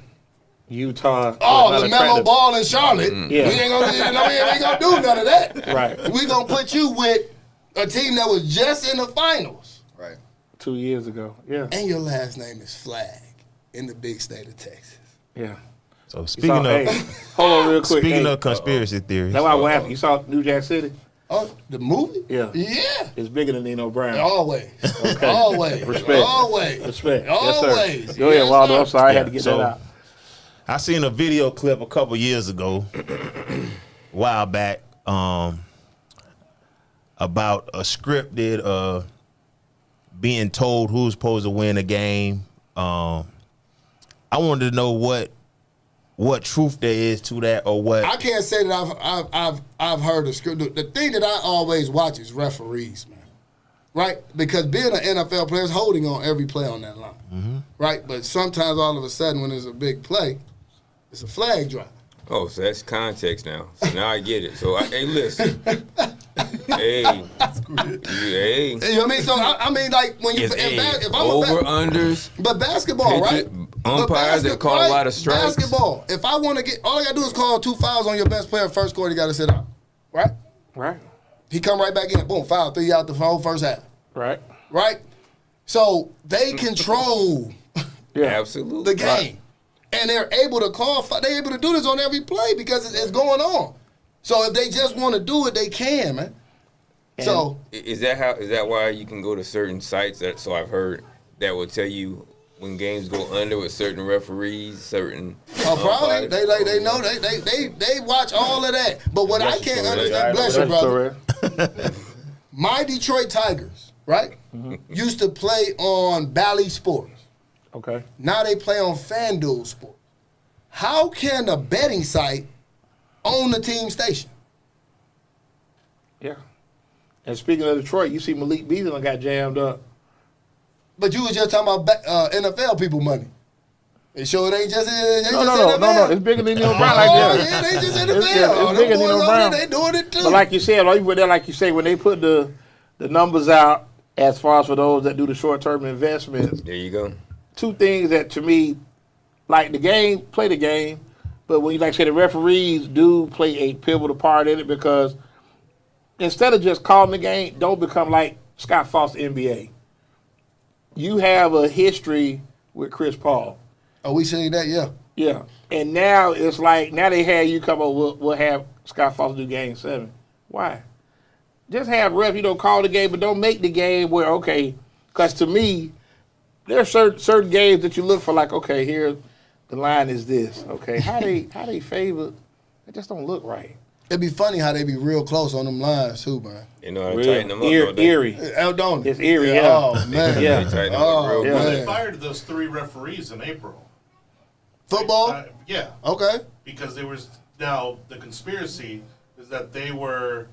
Utah. LaMelo Ball in Charlotte. Yeah. We ain't gonna do none of that. Right. We gonna put you with a team that was just in the finals. Right. 2 years ago. Yeah. And your last name is Flag in the big state of Texas. Yeah. So speaking Hey, of hold on real quick. speaking Hey, of conspiracy theories, that's why what happened. You saw New Jack City? Oh, the movie? Yeah. Yeah. It's bigger than Nino Brown. Always. Always. Respect. Always. Respect. Always. Yes, sir. Go ahead, Waldo. I'm sorry. I had to get So- that out. I seen a video clip a couple years ago, a while back, about a scripted being told who's supposed to win a game. I wanted to know what truth there is to that, or what. I can't say that I've heard the script. The thing that I always watch is referees, man. Right? Because being an NFL player is holding on every play on that line. Right? But sometimes all of a sudden when there's a big play, it's a flag drop. Oh, so that's context now. So now I get it. So, hey, listen. Hey. You know what I mean? So, I mean, like, when you... It's if I'm over-unders. But basketball, right? Umpires that call a lot of strikes. Basketball. If I want to get... All I got to do is call 2 fouls on your best player first quarter, you got to sit out. Right? Right. He come right back in. Boom, foul. 3 out the whole first half. Right. Right? So, they control Yeah. Absolutely. the game. And they're able to they're able to do this on every play because it's going on. So, if they just want to do it, they can, man. So... Is that why you can go to certain sites so I've heard that will tell you when games go under with certain referees, certain probably umpires? they know they watch all of that. But what I can't understand, bless you, That's brother. correct. My Detroit Tigers, right, used to play on Bally Sports. Okay. Now they play on FanDuel Sports. How can a betting site own the team station? Yeah. And speaking of Detroit, you see Malik Beasley got jammed up. But you was just talking about NFL people money. They sure it ain't just No. NFL. It's bigger than Nino Brown. Oh, Like yeah, that. they just NFL. It's Them bigger than boys Nino over Brown. there, they doing it too. But like you said, all you put there, like you say, when they put the numbers out as far as for those that do the short-term investments, There you go. two things that to me, like the game, play the game, but when you like say the referees do play a pivotal part in it because instead of just calling the game, don't become like Scott Foster NBA. You have a history with Chris Paul. Oh, we seen that, yeah. Yeah. And now it's like, now they have you come up, we'll have Scott Foster do game 7. Why? Just have ref, call the game, but don't make the game where, okay, because to me, there are certain games that you look for like, okay, here the line is this. Okay, how they favor, it just don't look right. It'd be funny how they be real close on them lines too, man. You know how to tighten them up. don't they? Eerie. Don't It's eerie, yeah. Oh, man. Yeah. They tighten them Oh, up real yeah. good. They man. fired those 3 referees in April. Football? Yeah, Okay. because they were now the conspiracy is that they were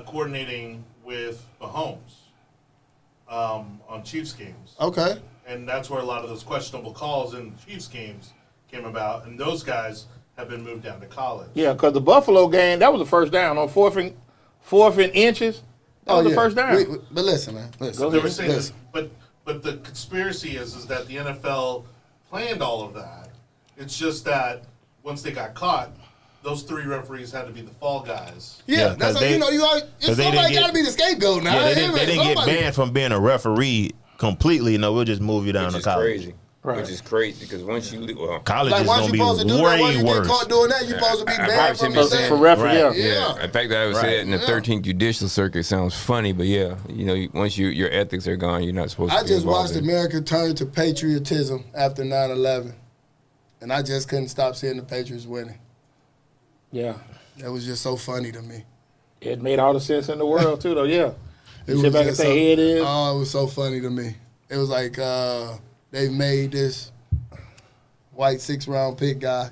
coordinating with Mahomes on Chiefs games, Okay. and that's where a lot of those questionable calls in Chiefs games came about. And those guys have been moved down to college. Yeah, because the Buffalo game, that was the first down on fourth and inches. That was the first down. But listen, man. Listen. Go They ahead. were saying Listen. this, but the conspiracy is that the NFL planned all of that. It's just that once they got caught, those 3 referees had to be the fall guys. Yeah, Yeah, that's 'cause how they- you always, 'cause they somebody didn't get- got to be the scapegoat now. Yeah, they Hey, didn't get somebody- banned from being a referee completely. No, we'll just move you down Which to is college. crazy. Right. Which is crazy because once you College Like, is once gonna you be supposed to do that, once way you get worse. caught doing that, you're supposed to be I banned probably from shouldn't the be For saying- thing. referee, Right. yeah. Yeah. In fact, I would say that in the 13th Judicial Circuit sounds funny, but yeah, once your ethics are gone, you're not supposed to I be just involved watched in it. America turn to patriotism after 9/11, and I just couldn't stop seeing the Patriots winning. Yeah. That was just so funny to me. It made all the sense in the world, too, though, yeah. It You sit back and just say, here it is. Oh, it was so funny to me. It was like they made this white 6th-round pick guy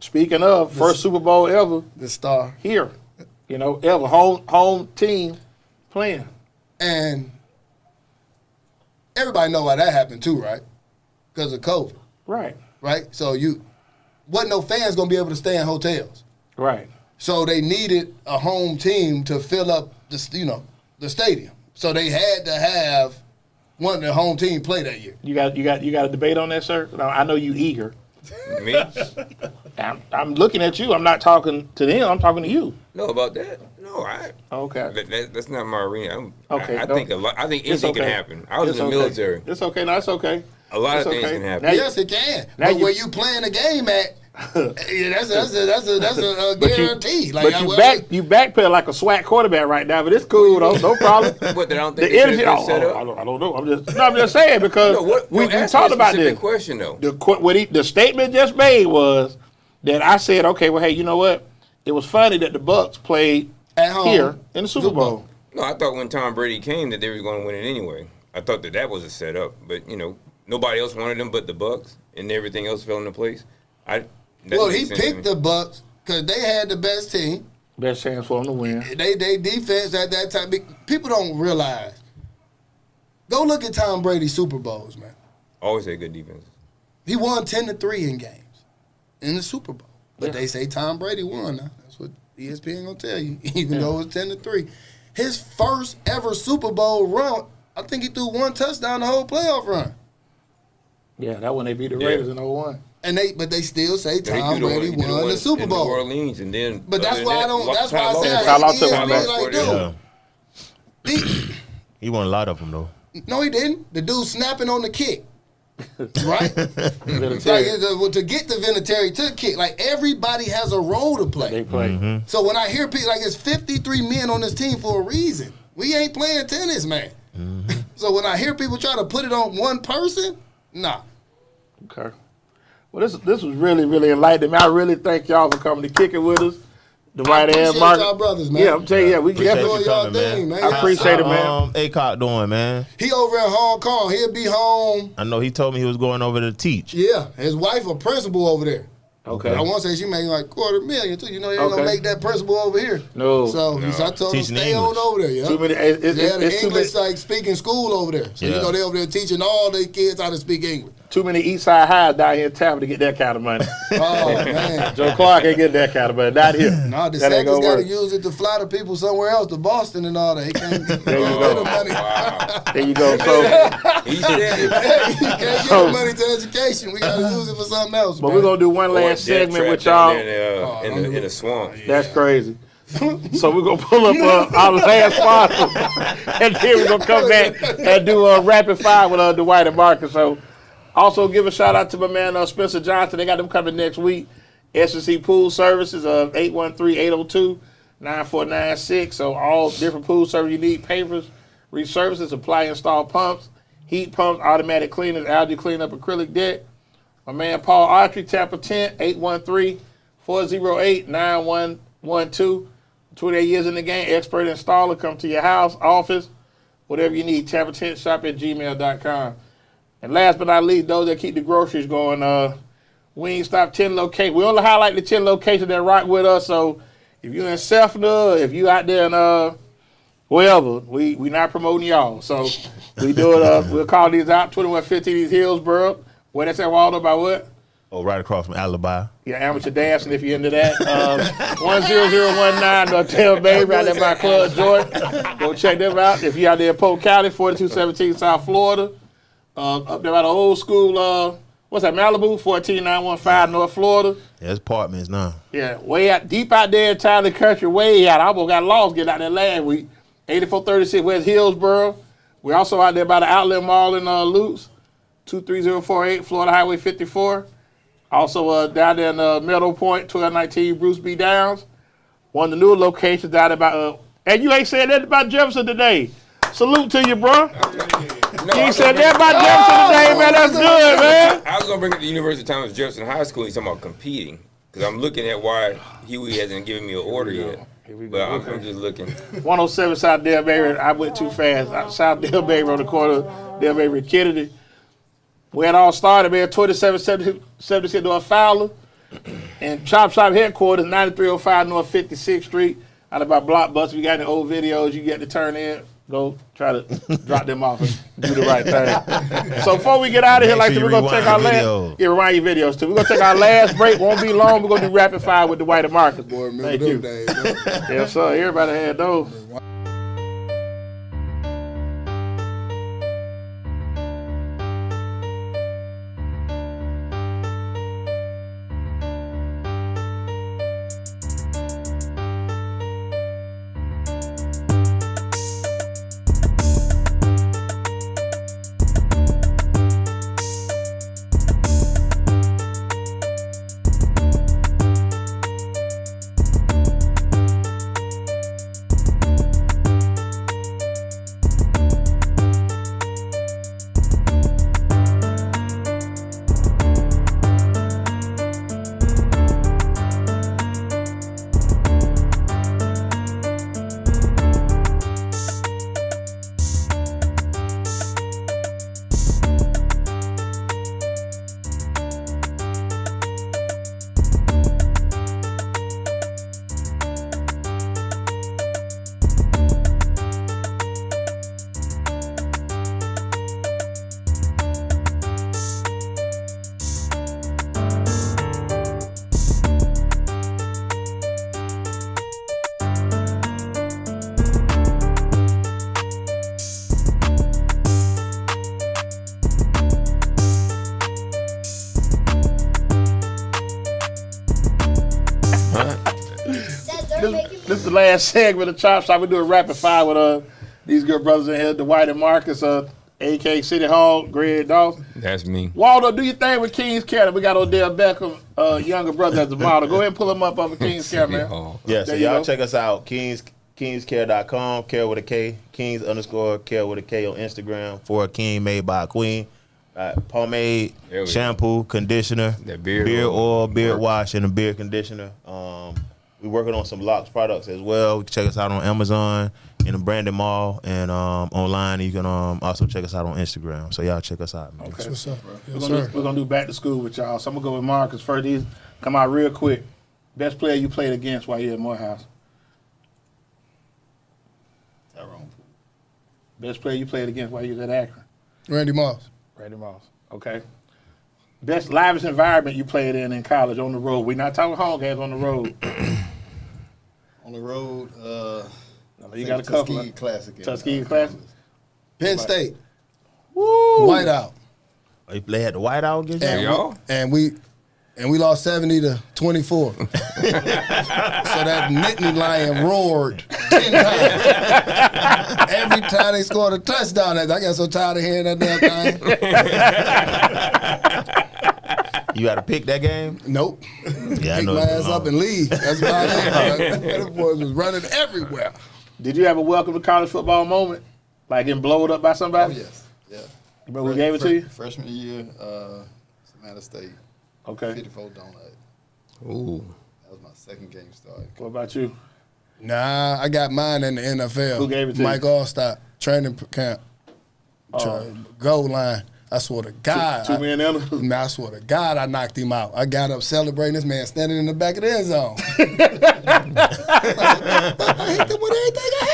Speaking of, first Super Bowl ever The star. here. You know, ever. Home team playing. And everybody know why that happened too, right? Because of COVID, Right. right? So wasn't no fans going to be able to stay in hotels. Right. So they needed a home team to fill up the stadium. So they had to have one of the home team play that year. You got a debate on that, sir? No, I know you eager. Me? I'm looking at you. I'm not talking to them. I'm talking to you. No, about that? No, Okay. that's not my arena. Okay, I no. think I think It's anything okay. can happen. I was It's in the okay. military. It's okay. No, it's okay. A lot It's of things okay. can happen. Now Yes, it can. Now But you- where you playing the game at, that's a But you- guarantee. But you backpedal like a SWAT quarterback right now, but it's cool though. No problem. But I don't The think they energy. should have been set I up. don't know. I'm just saying because we ask talked me a about specific this. question though. The statement just made was that I said, okay, well, hey, you know what? It was funny that the Bucks played At home. here in the Super Bowl. No, I thought when Tom Brady came that they were going to win it anyway. I thought that was a setup, but nobody else wanted them but the Bucks, and everything else fell into place. Well, he picked the Bucks because they had the best team. Best chance for them to win. They defense at that time. People don't realize. Go look at Tom Brady's Super Bowls, man. Always had good defense. He won 10-3 in games in the Super Bowl. But they say Tom Brady won now. That's what ESPN gonna tell you, even though it was 10-3. His first ever Super Bowl run, I think he threw one touchdown the whole playoff run. Yeah, that when they beat the Raiders in 01. But they still say Yeah, Tom Brady he did won the Super in Bowl. New Orleans, and then. But that's why I don't. That's why I say Kyle I Lowry hate took one back. ESPN. Like, dude, He won a lot of them though. no, he didn't. The dude snapping on the kick, right? Vinatieri. Like, to get the Vinatieri to kick, like everybody has a role to play. They play. So when I hear people like it's 53 men on this team for a reason, we ain't playing tennis, man. So when I hear people try to put it on one person, nah. Okay. Well, this was really, really enlightening. I really thank y'all for coming to kick it with us. Dwight and appreciate Mark. y'all brothers, man. Yeah, I'm telling you, we Appreciate definitely. you y'all coming, thing, man. man. I appreciate it, man. Acock doing, man? He over in Hong Kong. He'll be home. I know he told me he was going over to teach. Yeah, his wife a principal over there. Okay. I want to say she making like $250,000 too. You know, they ain't Okay. gonna make that principal over here. No. So I told him Teaching stay on English. over there. Yeah. Too many. They had an It's too many. English like speaking school over there. So Yeah. they over there teaching all their kids how to speak English. Too many East Side Highs down here in Tampa to get that kind of money. Oh man. Joe Clark ain't get that kind of money. Not here. No, the That ain't Celtics gonna got to work. use it to fly the people somewhere else, to Boston and all that. He can't get There you the go. money. Wow. There you go. So, He said it. He can't get the money to education. We got to use it for something else. but man. we're gonna do one Or last death segment trap with down y'all. there in the swamp. That's crazy. So we're gonna pull up our last sponsor, and then we're gonna come back and do a rapid fire with Dwight and Marcus. So also give a shout out to my man Spencer Johnson. They got them coming next week. S&C Pool Services of 813-802-9496. So all different pool service you need: pavers, resurfaces, apply, install pumps, heat pumps, automatic cleaners, algae cleanup, acrylic deck. My man Paul Autry, Tampa Tent, 813-408-9112. 28 years in the game, expert installer, come to your house, office, whatever you need. Tampa Tent Shop at gmail.com. And last but not least, those that keep the groceries going, Wingstop 10 locations. We only highlight the 10 locations that rock with us. So if you're in Selfner, if you out there in wherever, we not promoting y'all. So we do it. We'll call these out. 2115 East Hillsborough. Where that's at, Waldo, by what? Oh, right across from Alibi. Yeah, amateur dancing if you're into that. 10019 Hotel Bay, right there by Club Jordan. Go check them out. If you're out there in Polk County, 4217 South Florida. Up there by the old school, what's that, Malibu? 14915 North Florida. Yeah, it's apartments now. Yeah, way out, deep out there in town, the country, way out. I almost got lost getting out there last week. 8436 West Hillsborough. We're also out there by the Outlet Mall in Lutz. 23048 Florida Highway 54. Also down there in Meadow Point, 1219 Bruce B. Downs. One of the newer locations down there by, and you ain't said that about Jefferson today. Salute to you, bro. No, You ain't said that about Jefferson today, man. That's good, man. I was gonna bring up the University of Thomas Jefferson High School. He's talking about competing because I'm looking at why Huey hasn't given me an order yet. Here we go. But I'm just looking. 107 South Del Bay. I went too fast. South Del Bay on the corner, Del Bay and Kennedy. Where it all started, man. 27-76 to a Fowler. And Chop Shop headquarters, 9305 North 56th Street, out about Blockbuster. If you got any old videos you get to turn in, go try to drop them off and do the right thing. So before we get out of here, Make sure we're going to take our last... Yeah, rewind your videos, too. We're going to take our last break. Won't be long. We're going to do rapid fire with Dwight and Marcus. Boy, remember Thank them you. days, huh? Yes, sir. Everybody had those. This is the last segment of Chop Shop. We do a rapid fire with these good brothers in here, Dwight and Marcus, AK City Hall, Greg Dawson. That's me. Waldo, do your thing with King's Care. We got Odell Beckham, younger brother as the model. Go ahead and pull him up of King's Care, man. Yeah, so There you y'all go. check us out, kingscare.com, care with a K, Kings_care with a K on Instagram, for a king made by a queen. Pomade, There we shampoo, conditioner, That beard oil, beard works. wash, and a beard conditioner. We're working on some locks products as well. You can check us out on Amazon, in the Brandon Mall, and online. You can also check us out on Instagram. So y'all check us out, man. Okay. What's up? We're Yes, gonna, sir. do, we're gonna do back to school with y'all. So I'm gonna go with Marcus first. These come out real quick. Best player you played against while you at Morehouse. Best player you played against while you was at Akron. Randy Moss. Randy Moss. Okay. Best livest environment you played in college on the road. We're not talking home games, on the road. On the road, You got a couple. Tuskegee Classic. in, Tuskegee Classic. Penn State. Woo! Whiteout. Oh, you play at the Whiteout against Hey, y'all? y'all. And we lost 70-24. So that Nittany Lion roared 10 times. Every time they scored a touchdown, I got so tired of hearing that damn thing. You got to pick that game? Nope. Yeah, I Pick know. my it's ass long. up and leave. That's about it. Them boys was running everywhere. Did you have a welcome to college football moment? Like getting blowed up by Oh, somebody? yes. Yeah. Remember who gave it to you? Freshman year, Savannah State, Okay. 54 donut. Ooh. That was my second game start. What about you? Nah, I got mine in the NFL. Who gave it to you? Mike Allstott, training camp. Goal line. I swear to God. Two men in it? Man, I swear to God, I knocked him out. I got up celebrating. This man standing in the back of the end zone. I hit him with everything I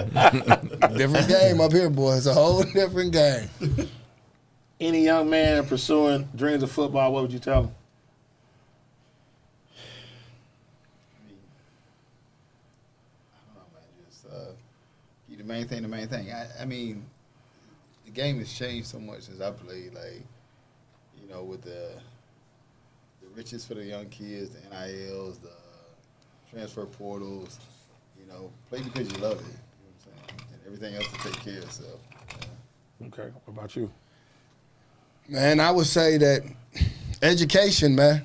had, man. Different game up here, boy. It's a whole different game. Any young man pursuing dreams of football, what would you tell him? I don't know, man. Just keep the main thing the main thing. I mean, the game has changed so much since I played. Like, you know, with the riches for the young kids, the NILs, the transfer portals. You know, play because you love it. You know what I'm saying? And everything else will take care of itself. Yeah. Okay. What about you? Man, I would say that education, man.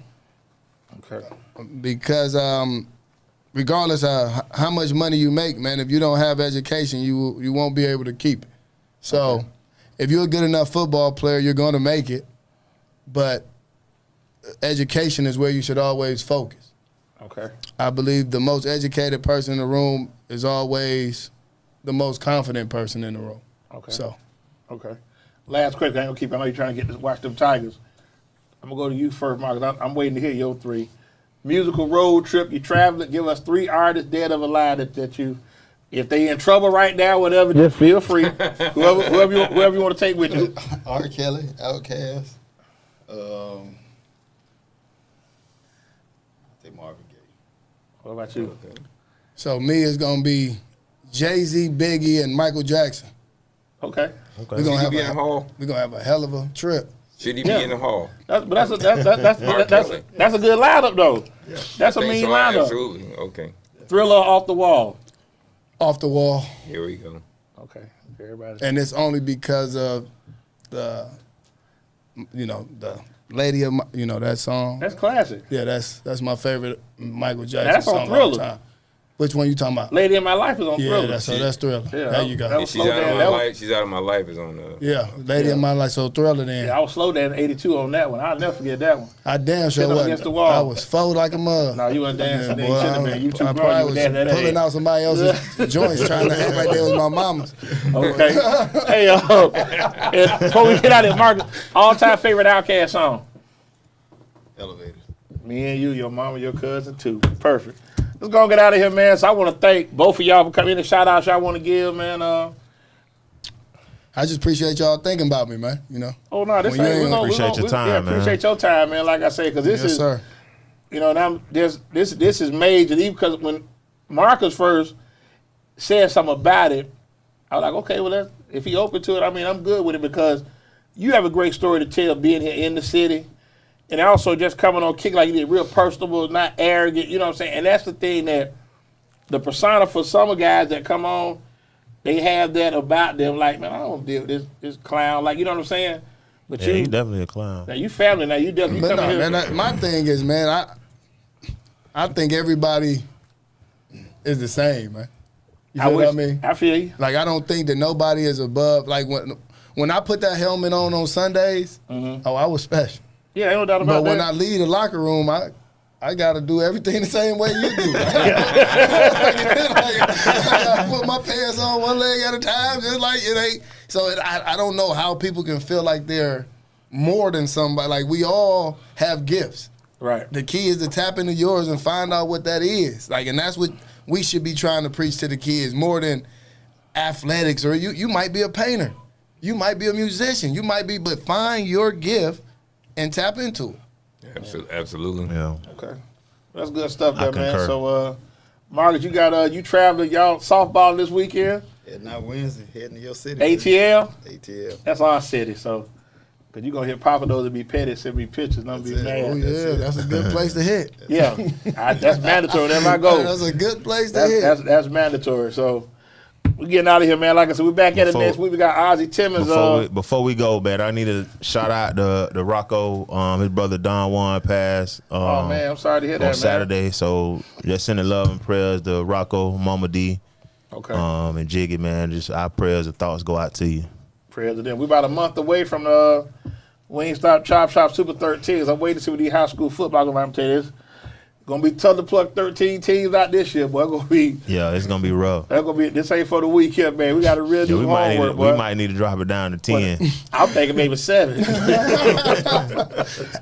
Okay. Because regardless of how much money you make, man, if you don't have education, you won't be able to keep it. So if you're a good enough football player, you're going to make it. But education is where you should always focus. Okay. I believe the most educated person in the room is always the most confident person in the room. Okay. So Okay. Last question. I ain't gonna keep. I know you're trying to get to watch them Tigers. I'm gonna go to you first, Marcus. I'm waiting to hear your 3. Musical road trip. You traveling. Give us 3 artists dead or alive that you. If they in trouble right now, whatever, just feel free. whoever you want to take with you. R. Kelly, Outkast. I think Marvin Gaye. What about you? Okay. So me is gonna be Jay-Z, Biggie, and Michael Jackson. Okay. We're gonna Should he be in the hall? have a hell of a trip. Should he be Yeah. in the hall? That's a good lineup though. That's a Think mean so? lineup. Absolutely. Okay. Thriller off the wall. Off the wall. Here we go. Okay. Everybody. And it's only because of the Lady of that song. That's classic. Yeah, that's my favorite Michael Jackson That's on song of all Thriller. time. Which one you talking about? Lady in My Life is on Yeah, Thriller. that's Thriller. Yeah, There you go. that was She's slow out of down. my life. She's out of my life is on Yeah, Lady in My Life, so Thriller then. Yeah, I was slow down in 82 on that one. I'll never forget that one. I damn sure Sitting up wasn't. against the wall. I was fold like a mug. No, you wasn't dancing. Yeah, You boy, should have been. You too I grown. probably You was dancing that pulling age. out somebody else's joints trying to act like they was my mama's. Okay. Hey, and before we get out of here, Marcus, all-time favorite Outkast song? Elevator. Me and you, your mama, your cousin, too. Perfect. Let's go and get out of here, man. So I want to thank both of y'all for coming in. The shout-outs y'all want to give, man. I just appreciate y'all thinking about me, man. Oh, no, this Well, you ain't. ain't appreciate your time, man. Appreciate your time, man. Like I say, because this Yes, is, sir. now this is major. Even because when Marcus first said something about it, I was like, okay, well, if he open to it, I mean, I'm good with it because you have a great story to tell being here in the city. And also just coming on kick like you did, real personable, not arrogant, you know what I'm saying? And that's the thing that the persona for some of guys that come on, they have that about them, like, man, I don't deal with this clown, like, you know what I'm saying? But Yeah, he's definitely a clown. now you family, now you definitely But come no, here. man, my thing is, man, I think everybody is the same, man. You feel what I mean? I feel you. Like, I don't think that nobody is above. Like, when I put that helmet on Sundays, oh, I was special. Yeah, ain't no doubt about But when that. I leave the locker room, I got to do everything the same way you do. I put my pants on one leg at a time, just like it ain't. So I don't know how people can feel like they're more than somebody. Like, we all have gifts. Right. The key is to tap into yours and find out what that is. Like, and that's what we should be trying to preach to the kids more than athletics. Or you might be a painter, you might be a musician, but find your gift and tap into it. Absolutely. Yeah. Okay. That's good stuff I there, man. concur. So, Marcus, you got you traveling, y'all softball this weekend? Heading out Wednesday, heading to your city. ATL? ATL. That's our city, so. Because you're going to hit Papa those and be petty, send me pictures, and I'm be That's it. mad. Oh yeah, that's a good place to hit. Yeah, that's mandatory. Whenever I go, That's a good place to hit. that's mandatory. So we're getting out of here, man. Like I said, we're back at it Before- next week. We got Ozzy Timmons. Before we go, man, I need to shout out the Rocco. His brother Don Juan passed. Oh man, I'm sorry to hear that, on man. Saturday. So just sending love and prayers to Rocco, Mama D, Okay. and Jiggy, man. Just our prayers and thoughts go out to you. Prayers to them. We're about a month away from the Wingstop Chop Shop Super 13s. I'm waiting to see what these high school football going to tell you this. Gonna be tough to pluck 13 teams out this year, boy. Yeah, it's gonna be rough. This ain't for the weekend, man. We got to really Yeah, do homework, boy. we might need to drop it down to 10. I'm thinking maybe 7.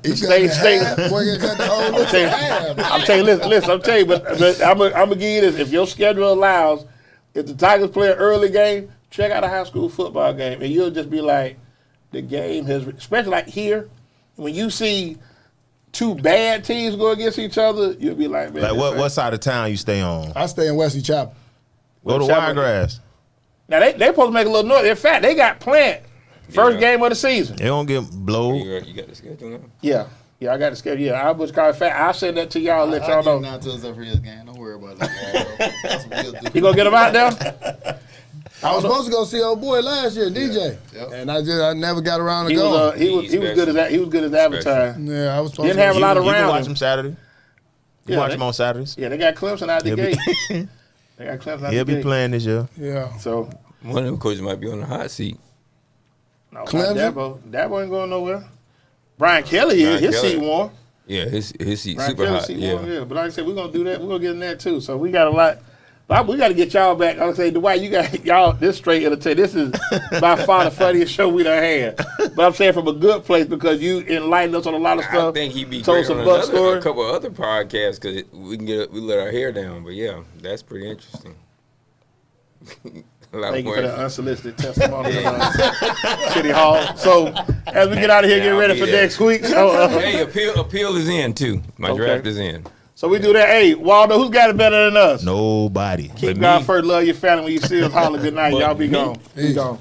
You Stay- Boy, you got the whole list of half. I'm telling you, listen, I'm telling you, but I'm gonna give you this. If your schedule allows, if the Tigers play an early game, check out a high school football game, and you'll just be like, the game has, especially like here, when you see two bad teams go against each other, you'll be like, man. Like this ain't- what side of town you stay on? I stay in Wesley Chapel. Go to Chapel- Wiregrass. Now they supposed to make a little noise. In fact, they got Plant first game of the season. They don't get blowed. You got the schedule now? Yeah, I got the schedule. Yeah, I was called fat. I'll send that to y'all. Let y'all I'll give know. him to us up here game. Don't worry about that. That's what we'll do. You gonna get them out there? I was supposed to go see old boy last year, DJ, Yep. and I never got around to He was going. he was good as that. He was good as advertising. Yeah, I was supposed Didn't to have a go lot see of You can round watch him. them Saturday. You Yeah, watch they- them on Saturdays. Yeah, they got Clemson out the He'll gate. be, They got Clemson out he'll the be gate. playing this year. Yeah. So One of them coaches might be on the hot seat. no, Clemson? Dabo ain't going nowhere. Brian Kelly is. Brian His Kelly. seat warm. Yeah, his seat Brian super Kelly's hot. seat Yeah. warm. Yeah, but like I said, we're gonna do that. We're gonna get in that too. So we got a lot We got to get y'all back. I'll say, Dwight, you got y'all this straight entertainment. This is by far the funniest show we done had. But I'm saying from a good place because you enlightened us on a lot of stuff. I think he'd be told great some on Buck a stories. couple of other podcasts because we let our hair down. But yeah, that's pretty interesting. Thank you for that unsolicited testimony at City Hall. So as we get out of here, get I'll ready be for there. next week. Hey, appeal is in too. My Okay. draft is in. So we do that. Hey, Waldo, who's got it better than us? Nobody. Keep But God me. first. Love your family. When you see us, holler good night. But Y'all be me. gone. Be gone.